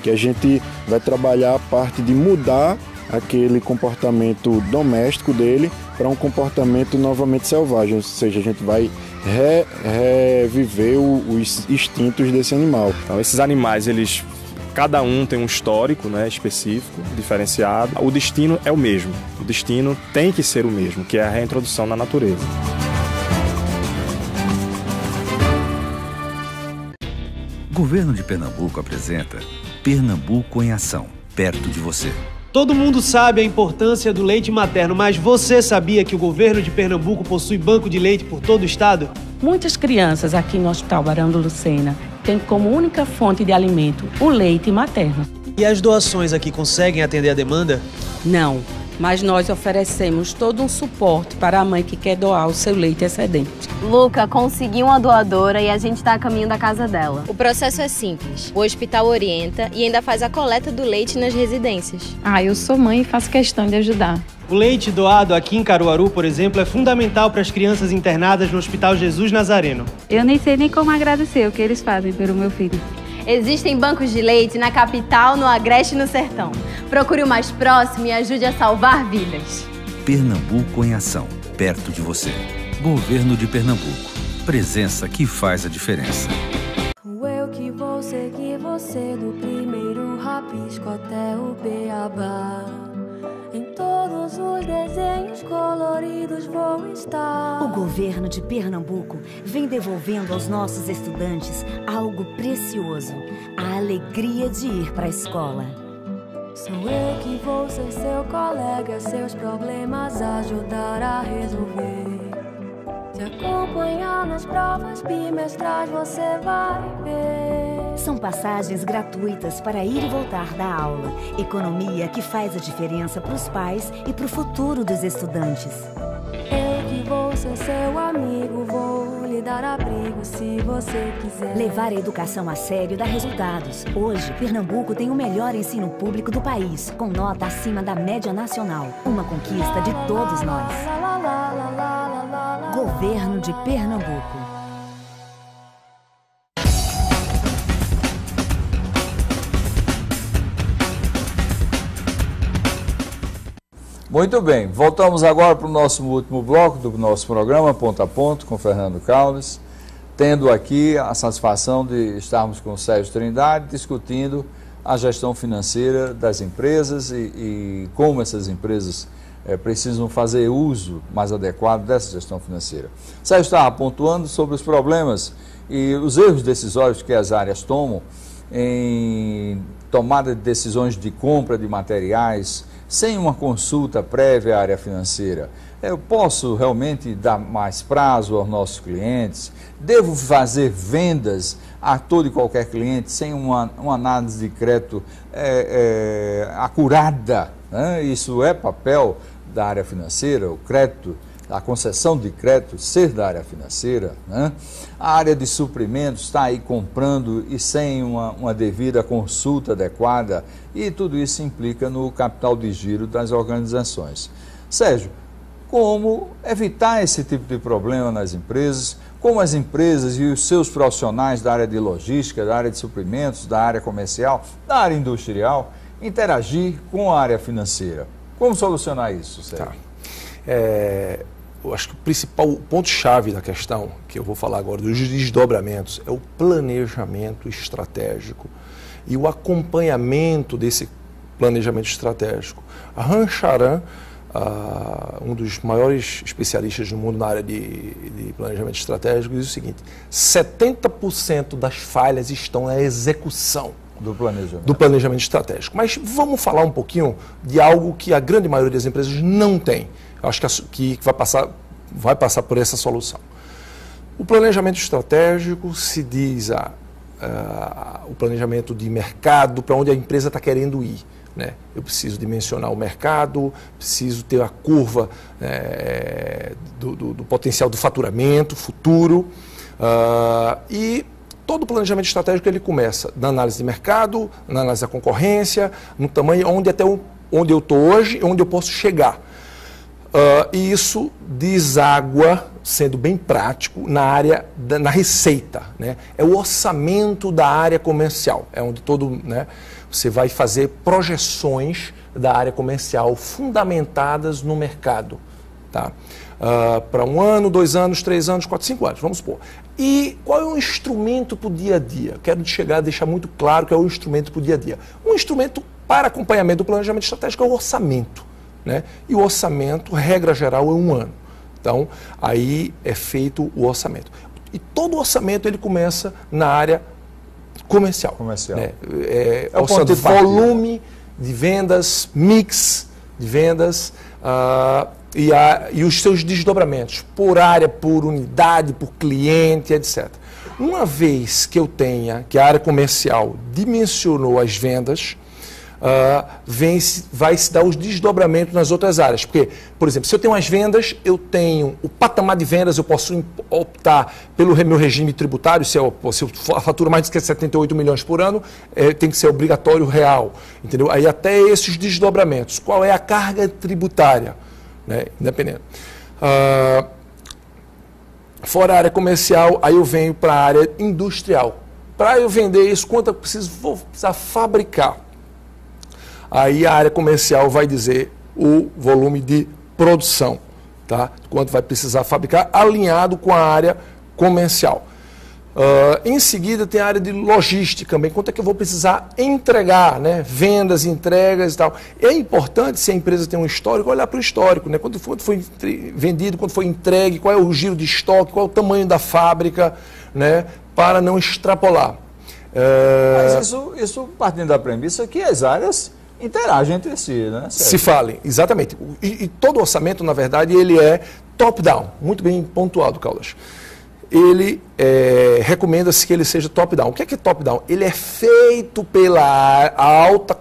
que a gente vai trabalhar a parte de mudar aquele comportamento doméstico dele para um comportamento novamente selvagem, ou seja, a gente vai reviver os instintos desse animal. Então, esses animais, cada um tem um histórico, né, específico, diferenciado. O destino é o mesmo, o destino tem que ser o mesmo, que é a reintrodução na natureza. Governo de Pernambuco apresenta Pernambuco em Ação, perto de você. Todo mundo sabe a importância do leite materno, mas você sabia que o governo de Pernambuco possui banco de leite por todo o estado? Muitas crianças aqui no Hospital Barão do Lucena têm como única fonte de alimento o leite materno. E as doações aqui conseguem atender a demanda? Não, mas nós oferecemos todo um suporte para a mãe que quer doar o seu leite excedente. Luca conseguiu uma doadora e a gente está a caminho da casa dela. O processo é simples. O hospital orienta e ainda faz a coleta do leite nas residências. Eu sou mãe e faço questão de ajudar. O leite doado aqui em Caruaru, por exemplo, é fundamental para as crianças internadas no Hospital Jesus Nazareno. Eu nem sei nem como agradecer o que eles fazem pelo meu filho. Existem bancos de leite na capital, no Agreste e no Sertão. Procure o mais próximo e ajude a salvar vidas. Pernambuco em ação, perto de você. Governo de Pernambuco. Presença que faz a diferença. Eu que vou seguir você do primeiro rabisco até o beabá. Em todos os desenhos coloridos vou estar. O governo de Pernambuco vem devolvendo aos nossos estudantes algo precioso: a alegria de ir para a escola. Sou eu que vou ser seu colega, seus problemas ajudar a resolver. Te acompanhar nas provas bimestrais você vai ver. São passagens gratuitas para ir e voltar da aula. Economia que faz a diferença para os pais e para o futuro dos estudantes. Eu que vou ser seu amigo, vou lhe dar abrigo se você quiser. Levar a educação a sério dá resultados. Hoje, Pernambuco tem o melhor ensino público do país, com nota acima da média nacional. Uma conquista de todos nós. Governo de Pernambuco. Muito bem, voltamos agora para o nosso último bloco do nosso programa, Ponto a Ponto, com Fernando Caldas, tendo aqui a satisfação de estarmos com o Sérgio Trindade discutindo a gestão financeira das empresas e como essas empresas precisam fazer uso mais adequado dessa gestão financeira. Sérgio estava pontuando sobre os problemas e os erros decisórios que as áreas tomam em tomada de decisões de compra de materiais sem uma consulta prévia à área financeira. Eu posso realmente dar mais prazo aos nossos clientes? Devo fazer vendas a todo e qualquer cliente sem uma análise de crédito acurada? Né? Isso é papel da área financeira, o crédito, a concessão de crédito ser da área financeira, né? A área de suprimentos está aí comprando e sem uma devida consulta adequada, e tudo isso implica no capital de giro das organizações. Sérgio, como evitar esse tipo de problema nas empresas, como as empresas e os seus profissionais da área de logística, da área de suprimentos, da área comercial, da área industrial, interagir com a área financeira? Como solucionar isso, Sérgio? Eu acho que o principal ponto-chave da questão, que eu vou falar agora dos desdobramentos, é o planejamento estratégico e o acompanhamento desse planejamento estratégico. A Rancharan, um dos maiores especialistas do mundo na área de planejamento estratégico, diz o seguinte: 70% das falhas estão na execução do planejamento estratégico. Mas vamos falar um pouquinho de algo que a grande maioria das empresas não tem. Eu acho que vai passar por essa solução. O planejamento estratégico se diz o planejamento de mercado, para onde a empresa está querendo ir. Né? Eu preciso dimensionar o mercado, preciso ter a curva do potencial do faturamento futuro. E todo o planejamento estratégico ele começa na análise de mercado, na análise da concorrência, no tamanho onde eu estou hoje e onde eu posso chegar. E isso deságua, sendo bem prático, na receita. Né? É o orçamento da área comercial, é onde você vai fazer projeções da área comercial fundamentadas no mercado. Tá? Para 1 ano, 2 anos, 3 anos, 4, 5 anos, vamos supor. E qual é o instrumento para o dia a dia? Quero deixar muito claro que é o instrumento para o dia a dia. Um instrumento para acompanhamento do planejamento estratégico é o orçamento. Né? E o orçamento, regra geral, é 1 ano. Então, aí é feito o orçamento. E todo o orçamento ele começa na área comercial. Né? É orçamento de volume de vendas, mix de vendas e os seus desdobramentos por área, por unidade, por cliente, etc. Uma vez que que a área comercial dimensionou as vendas, vai se dar os desdobramentos nas outras áreas. Porque, por exemplo, se eu tenho as vendas, eu tenho o patamar de vendas, eu posso optar pelo meu regime tributário, se eu faturo mais de 78 milhões por ano, tem que ser obrigatório real. Entendeu? Aí até esses desdobramentos. Qual é a carga tributária? Né? Independente. Fora a área comercial, aí eu venho para a área industrial. para eu vender isso, quanto eu vou precisar fabricar? Aí a área comercial vai dizer o volume de produção, tá? Quanto vai precisar fabricar, alinhado com a área comercial. Em seguida tem a área de logística também, quanto é que eu vou precisar entregar, né? Vendas, entregas e tal. É importante, se a empresa tem um histórico, olhar para o histórico, né? Quanto foi vendido, quanto foi entregue, qual é o giro de estoque, qual é o tamanho da fábrica, né? Para não extrapolar. Mas isso partindo da premissa que as áreas interagem entre si, né? Se falem, exatamente. E todo orçamento, na verdade, ele é top-down, muito bem pontuado, Caldas. Ele recomenda-se que ele seja top-down. O que é top-down? Ele é feito pela alta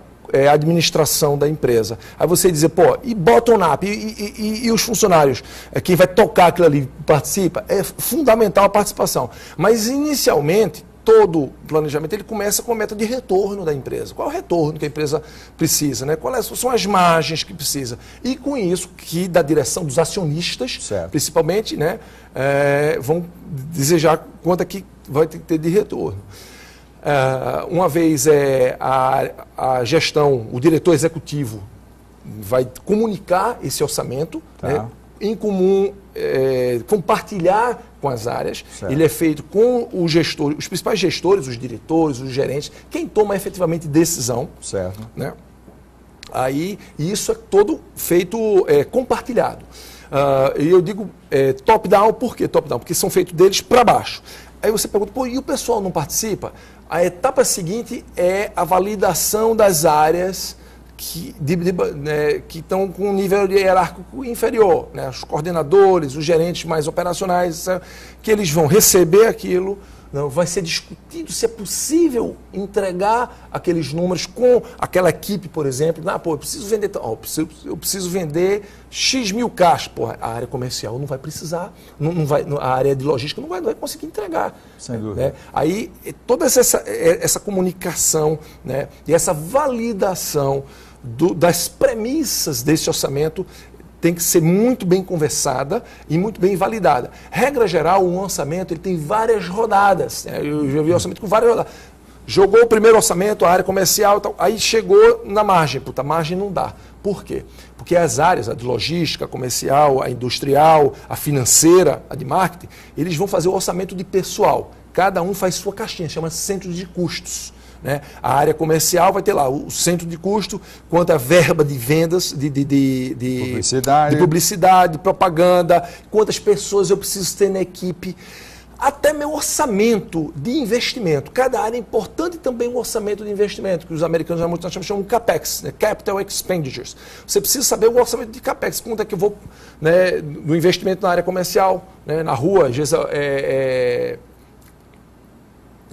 administração da empresa. Aí você dizer, pô, e bottom-up, e os funcionários, quem vai tocar aquilo ali participa? É fundamental a participação. Mas, inicialmente, todo planejamento ele começa com a meta de retorno da empresa. Qual é o retorno que a empresa precisa, né? Quais são as margens que precisa? E com isso, que da direção dos acionistas, certo, principalmente, né, vão desejar quanto é que vai ter de retorno. Uma vez a gestão, o diretor executivo vai comunicar esse orçamento, tá, né, em comum, compartilhar com as áreas. Certo. Ele é feito com o gestor, os principais gestores, os diretores, os gerentes, quem toma efetivamente decisão. Certo. Né? Aí, isso é todo feito compartilhado. E eu digo top-down, por que top-down? Porque são feitos deles para baixo. Aí você pergunta, pô, e o pessoal não participa? A etapa seguinte é a validação das áreas que estão com um nível hierárquico inferior, né? Os coordenadores, os gerentes mais operacionais, que eles vão receber aquilo, não, vai ser discutido se é possível entregar aqueles números com aquela equipe, por exemplo. Pô, eu preciso vender, eu preciso vender X mil caixas. Pô, a área comercial não vai precisar, não vai, a área de logística não vai conseguir entregar. Sem dúvida. Né? Aí, toda essa comunicação, né, e essa validação das premissas desse orçamento tem que ser muito bem conversada e muito bem validada. Regra geral, um orçamento ele tem várias rodadas. Né? Eu já vi orçamento com várias rodadas. Jogou o primeiro orçamento, a área comercial, tal, aí chegou na margem. Puta, a margem não dá. Por quê? Porque as áreas, a de logística, a comercial, a industrial, a financeira, a de marketing, eles vão fazer o orçamento de pessoal. Cada um faz sua caixinha, chama-se centro de custos. Né? A área comercial vai ter lá o centro de custo, quanto a verba de vendas, de publicidade, de propaganda, quantas pessoas eu preciso ter na equipe, até meu orçamento de investimento. Cada área é importante também o orçamento de investimento, que os americanos já muito chamam de CAPEX, né? Capital Expenditures. Você precisa saber o orçamento de CAPEX, quanto é que eu vou, né, no investimento na área comercial, né, na rua, às vezes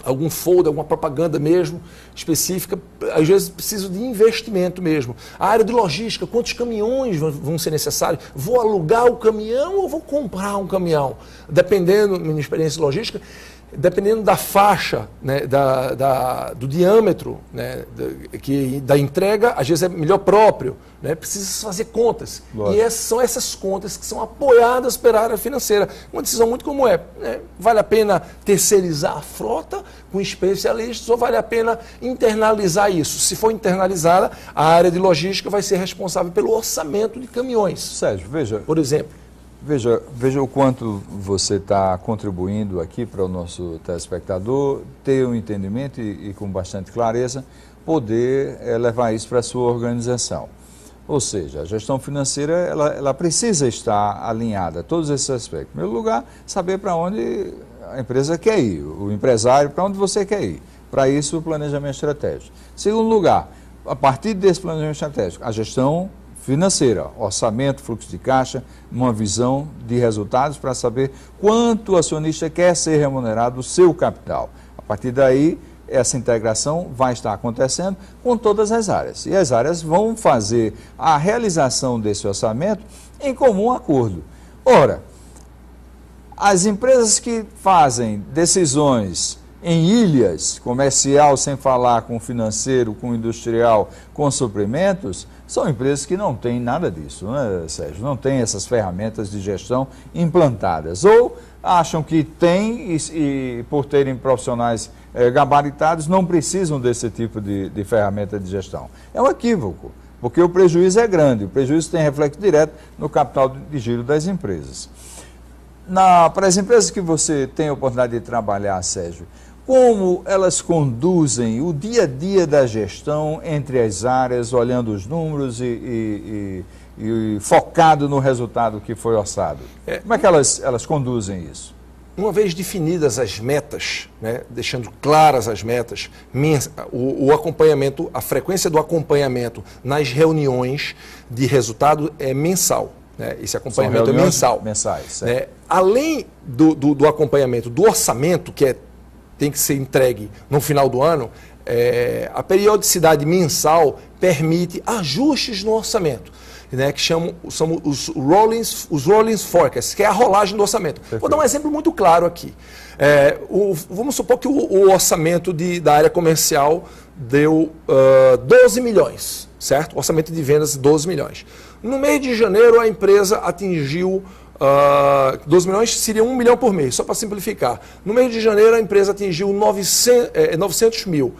algum folder, alguma propaganda mesmo específica, às vezes preciso de investimento mesmo. A área de logística, quantos caminhões vão ser necessários? Vou alugar o caminhão ou vou comprar um caminhão? Dependendo, minha experiência de logística, dependendo da faixa, né, do diâmetro, né, da entrega, às vezes é melhor próprio, né, precisa fazer contas. Lógico. E são essas contas que são apoiadas pela área financeira. Uma decisão muito comum vale a pena terceirizar a frota com especialistas ou vale a pena internalizar isso? Se for internalizada, a área de logística vai ser responsável pelo orçamento de caminhões. Sérgio, veja, por exemplo. Veja o quanto você está contribuindo aqui para o nosso telespectador ter um entendimento e com bastante clareza poder levar isso para a sua organização. Ou seja, a gestão financeira ela precisa estar alinhada a todos esses aspectos. Em primeiro lugar, saber para onde a empresa quer ir, o empresário para onde você quer ir. Para isso, o planejamento estratégico. Em segundo lugar, a partir desse planejamento estratégico, a gestão financeira, orçamento, fluxo de caixa, uma visão de resultados para saber quanto o acionista quer ser remunerado do seu capital. A partir daí, essa integração vai estar acontecendo com todas as áreas. E as áreas vão fazer a realização desse orçamento em comum acordo. Ora, as empresas que fazem decisões em ilhas, comercial, sem falar com financeiro, com industrial, com suprimentos, são empresas que não têm nada disso, né, Sérgio? Não têm essas ferramentas de gestão implantadas. Ou acham que têm e por terem profissionais gabaritados, não precisam desse tipo de ferramenta de gestão. É um equívoco, porque o prejuízo é grande, o prejuízo tem reflexo direto no capital de giro das empresas. Para as empresas que você tem a oportunidade de trabalhar, Sérgio, como elas conduzem o dia a dia da gestão entre as áreas, olhando os números e focado no resultado que foi orçado? Como é que elas conduzem isso? Uma vez definidas as metas, né, deixando claras as metas, o acompanhamento, a frequência do acompanhamento nas reuniões de resultado é mensal. Né? Esse acompanhamento é mensal. Mensais, né? Além do acompanhamento do orçamento, que tem que ser entregue no final do ano, a periodicidade mensal permite ajustes no orçamento, né, que são os rolling forecasts, que é a rolagem do orçamento. Perfeito. Vou dar um exemplo muito claro aqui. Vamos supor que o orçamento da área comercial deu 12 milhões, certo? Orçamento de vendas 12 milhões. No mês de janeiro, a empresa atingiu 12 milhões, seria 1 milhão por mês, só para simplificar. No mês de janeiro, a empresa atingiu 900 mil.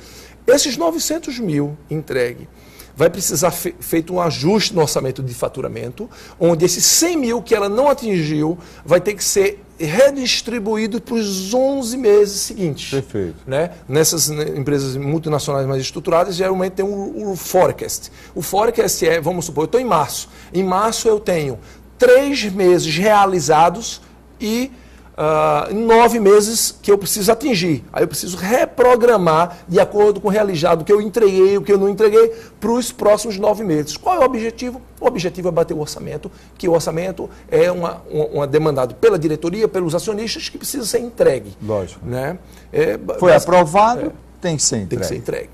Esses 900 mil entregue, vai precisar feito um ajuste no orçamento de faturamento, onde esses 100 mil que ela não atingiu, vai ter que ser redistribuído para os 11 meses seguintes. Perfeito. Né? Nessas empresas multinacionais mais estruturadas, geralmente tem um forecast. O forecast vamos supor, eu estou em março. Em março eu tenho 3 meses realizados e 9 meses que eu preciso atingir. Aí eu preciso reprogramar de acordo com o realizado, o que eu entreguei, o que eu não entreguei, para os próximos 9 meses. Qual é o objetivo? O objetivo é bater o orçamento, que o orçamento é uma demandado pela diretoria, pelos acionistas, que precisa ser entregue. Lógico. Né? Foi aprovado, tem que ser entregue. Tem que ser entregue.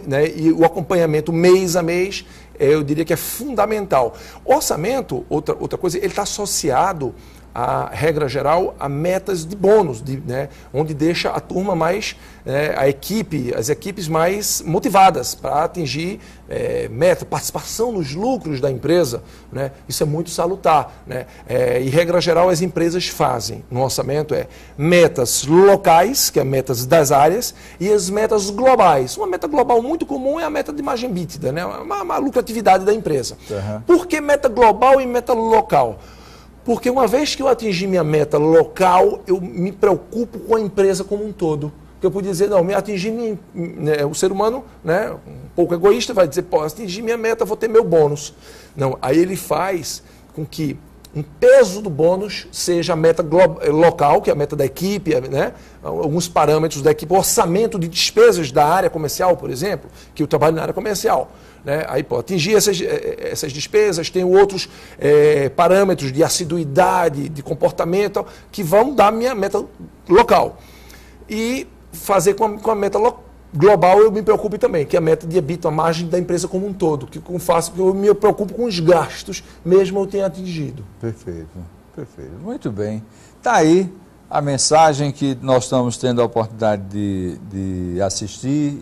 Né? E o acompanhamento mês a mês, eu diria que é fundamental. O orçamento, outra coisa, ele está associado, a regra geral, a metas de bônus, né, onde deixa a turma mais, as equipes mais motivadas para atingir meta, participação nos lucros da empresa, né, isso é muito salutar. Né, e regra geral as empresas fazem no orçamento metas locais, que é metas das áreas, e as metas globais. Uma meta global muito comum é a meta de margem bítida, né, uma lucratividade da empresa. Uhum. Por que meta global e meta local? Porque uma vez que eu atingir minha meta local, eu me preocupo com a empresa como um todo. Porque eu podia dizer, não, me atingir, o ser humano, né, um pouco egoísta, vai dizer, atingir minha meta, vou ter meu bônus. Não, aí ele faz com que um peso do bônus seja a meta local, que é a meta da equipe, né, alguns parâmetros da equipe, orçamento de despesas da área comercial, por exemplo, que eu trabalho na área comercial. Né? Aí, atingir essas despesas, tem outros parâmetros de assiduidade, de comportamento, que vão dar minha meta local. E fazer com a meta global, eu me preocupo também, que é a meta de EBITDA, a margem da empresa como um todo, que eu me preocupo com os gastos, mesmo eu tenha atingido. Perfeito, perfeito. Muito bem. Está aí a mensagem que nós estamos tendo a oportunidade de assistir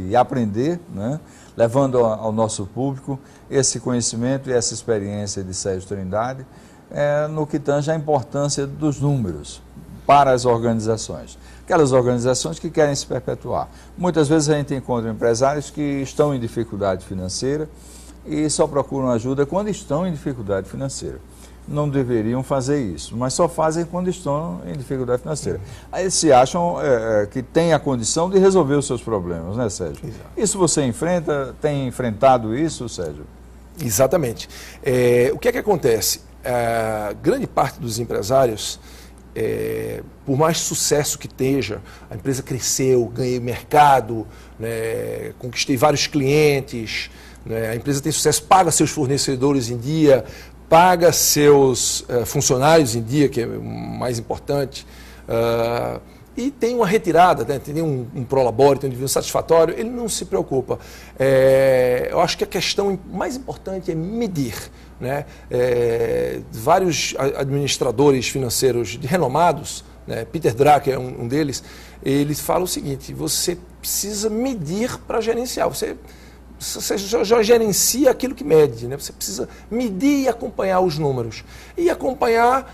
e aprender, né? Levando ao nosso público esse conhecimento e essa experiência de Sérgio Trindade no que tange a importância dos números para as organizações. Aquelas organizações que querem se perpetuar. Muitas vezes a gente encontra empresários que estão em dificuldade financeira e só procuram ajuda quando estão em dificuldade financeira. Não deveriam fazer isso, mas só fazem quando estão em dificuldade financeira. Aí eles se acham que têm a condição de resolver os seus problemas, né, Sérgio? Exato. Isso você tem enfrentado isso, Sérgio? Exatamente. O que é que acontece? Grande parte dos empresários, por mais sucesso que esteja, a empresa cresceu, ganhei mercado, né, conquistei vários clientes, né, a empresa tem sucesso, paga seus fornecedores em dia, paga seus funcionários em dia, que é o mais importante, e tem uma retirada, né? Tem um prolabore, tem um dividendo satisfatório, ele não se preocupa. Eu acho que a questão mais importante é medir. Né? Vários administradores financeiros renomados né, Peter Drucker é um deles, ele fala o seguinte: você precisa medir para gerenciar. Você já gerencia aquilo que mede, né? Você precisa medir e acompanhar os números. E acompanhar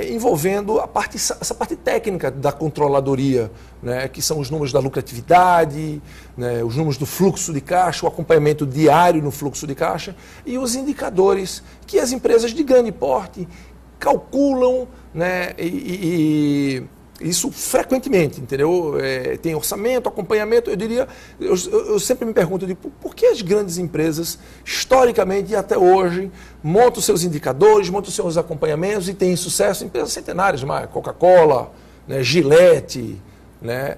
envolvendo essa parte técnica da controladoria, né? Que são os números da lucratividade, né? Os números do fluxo de caixa, o acompanhamento diário no fluxo de caixa e os indicadores que as empresas de grande porte calculam, né? Isso frequentemente, entendeu? Tem orçamento, acompanhamento. Eu diria, eu sempre me pergunto, por que as grandes empresas, historicamente e até hoje, montam seus indicadores, montam seus acompanhamentos e têm sucesso? Empresas centenárias, Coca-Cola, né, Gillette, né?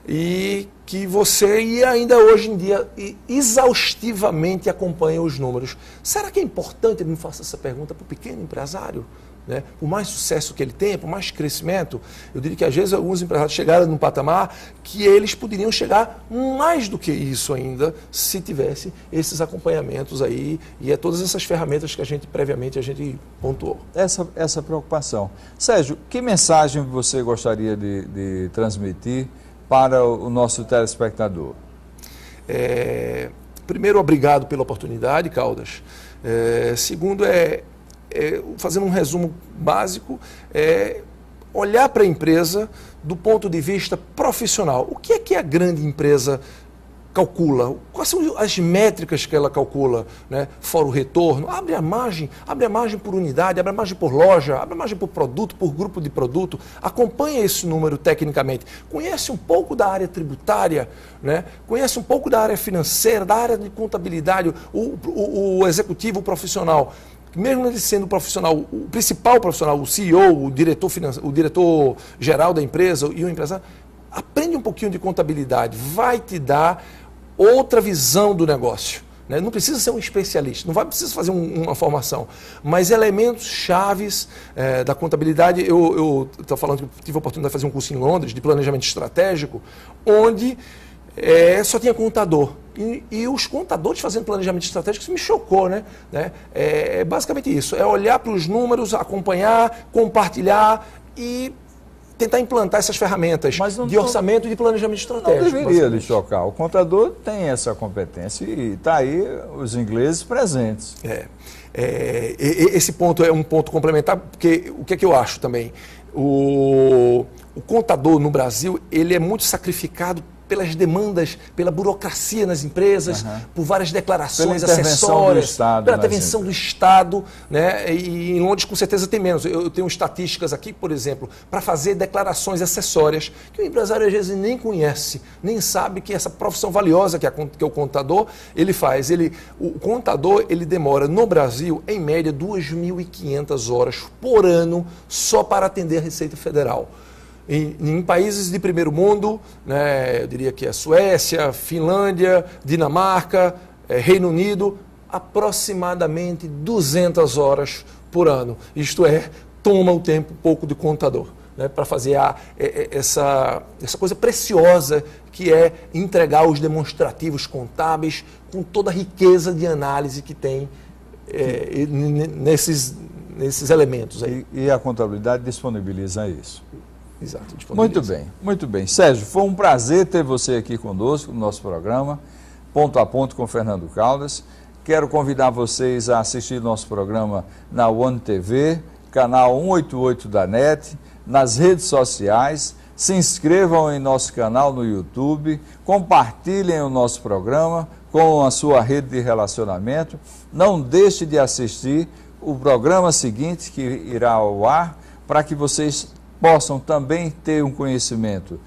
E que você ainda hoje em dia exaustivamente acompanha os números. Será que é importante, ele me faça essa pergunta, para o pequeno empresário? Né? Por mais sucesso que ele tenha, por mais crescimento, eu diria que às vezes alguns empresários chegaram num patamar que eles poderiam chegar mais do que isso ainda, se tivesse esses acompanhamentos aí e todas essas ferramentas que a gente previamente pontuou. Essa preocupação. Sérgio, que mensagem você gostaria de transmitir para o nosso telespectador? Primeiro, obrigado pela oportunidade, Caldas. Segundo, fazendo um resumo básico, olhar para a empresa do ponto de vista profissional. O que a grande empresa calcula? Quais são as métricas que ela calcula, né? Fora o retorno, abre a margem por unidade, abre a margem por loja, abre a margem por produto, por grupo de produto, acompanha esse número tecnicamente, conhece um pouco da área tributária, né? Conhece um pouco da área financeira, da área de contabilidade, o executivo, o profissional. Mesmo ele sendo o principal profissional, o CEO, o diretor geral da empresa e o empresário, aprende um pouquinho de contabilidade, vai te dar outra visão do negócio. Né? Não precisa ser um especialista, não precisa fazer uma formação, mas elementos chaves da contabilidade. Eu estou falando que tive a oportunidade de fazer um curso em Londres de planejamento estratégico, onde só tinha contador. E os contadores fazendo planejamento estratégico, isso me chocou, né? É basicamente isso, olhar para os números, acompanhar, compartilhar e tentar implantar essas ferramentas de orçamento e de planejamento estratégico. Não deveria lhe chocar. O contador tem essa competência e está aí os ingleses presentes. Esse ponto é um ponto complementar, porque o que é que eu acho também? O contador no Brasil, ele é muito sacrificado pelas demandas, pela burocracia nas empresas, por várias declarações acessórias, pela intervenção do Estado, né? E em Londres com certeza tem menos. Eu tenho estatísticas aqui, por exemplo, para fazer declarações acessórias que o empresário às vezes nem conhece, nem sabe que essa profissão valiosa que é o contador, ele faz. O contador, ele demora no Brasil, em média, 2.500 horas por ano só para atender a Receita Federal. Em países de primeiro mundo, né, eu diria que a Suécia, Finlândia, Dinamarca, Reino Unido, aproximadamente 200 horas por ano. Isto toma o tempo pouco do contador, né, para fazer essa coisa preciosa que é entregar os demonstrativos contábeis com toda a riqueza de análise que tem nesses elementos aí. E a contabilidade disponibiliza isso. Exato. Muito bem. Sérgio, foi um prazer ter você aqui conosco no nosso programa, Ponto a Ponto com Fernando Caldas. Quero convidar vocês a assistir nosso programa na One TV, canal 188 da NET, nas redes sociais. Se inscrevam em nosso canal no YouTube, compartilhem o nosso programa com a sua rede de relacionamento. Não deixe de assistir o programa seguinte que irá ao ar, para que vocês possam também ter um conhecimento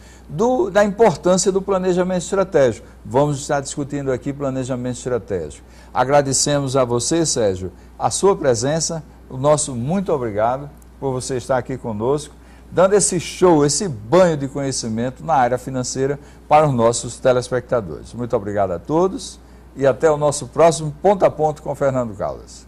da importância do planejamento estratégico. Vamos estar discutindo aqui planejamento estratégico. Agradecemos a você, Sérgio, a sua presença, o nosso muito obrigado por você estar aqui conosco, dando esse show, esse banho de conhecimento na área financeira para os nossos telespectadores. Muito obrigado a todos e até o nosso próximo Ponto a Ponto com Fernando Caldas.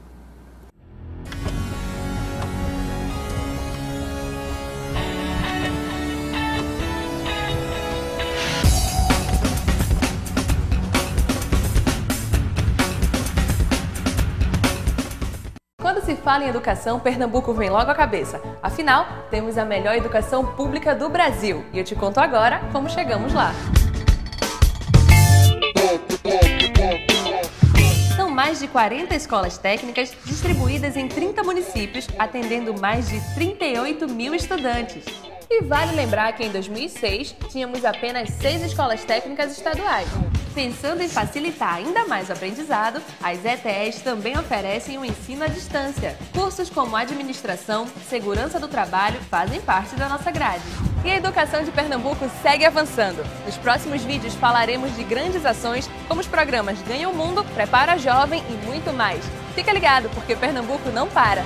se fala em educação, Pernambuco vem logo à cabeça. Afinal, temos a melhor educação pública do Brasil. E eu te conto agora como chegamos lá. São mais de 40 escolas técnicas distribuídas em 30 municípios, atendendo mais de 38 mil estudantes. E vale lembrar que em 2006 tínhamos apenas 6 escolas técnicas estaduais. Pensando em facilitar ainda mais o aprendizado, as ETEs também oferecem um ensino à distância. Cursos como administração, segurança do trabalho fazem parte da nossa grade. E a educação de Pernambuco segue avançando. Nos próximos vídeos falaremos de grandes ações, como os programas Ganha o Mundo, Prepara Jovem e muito mais. Fica ligado, porque Pernambuco não para!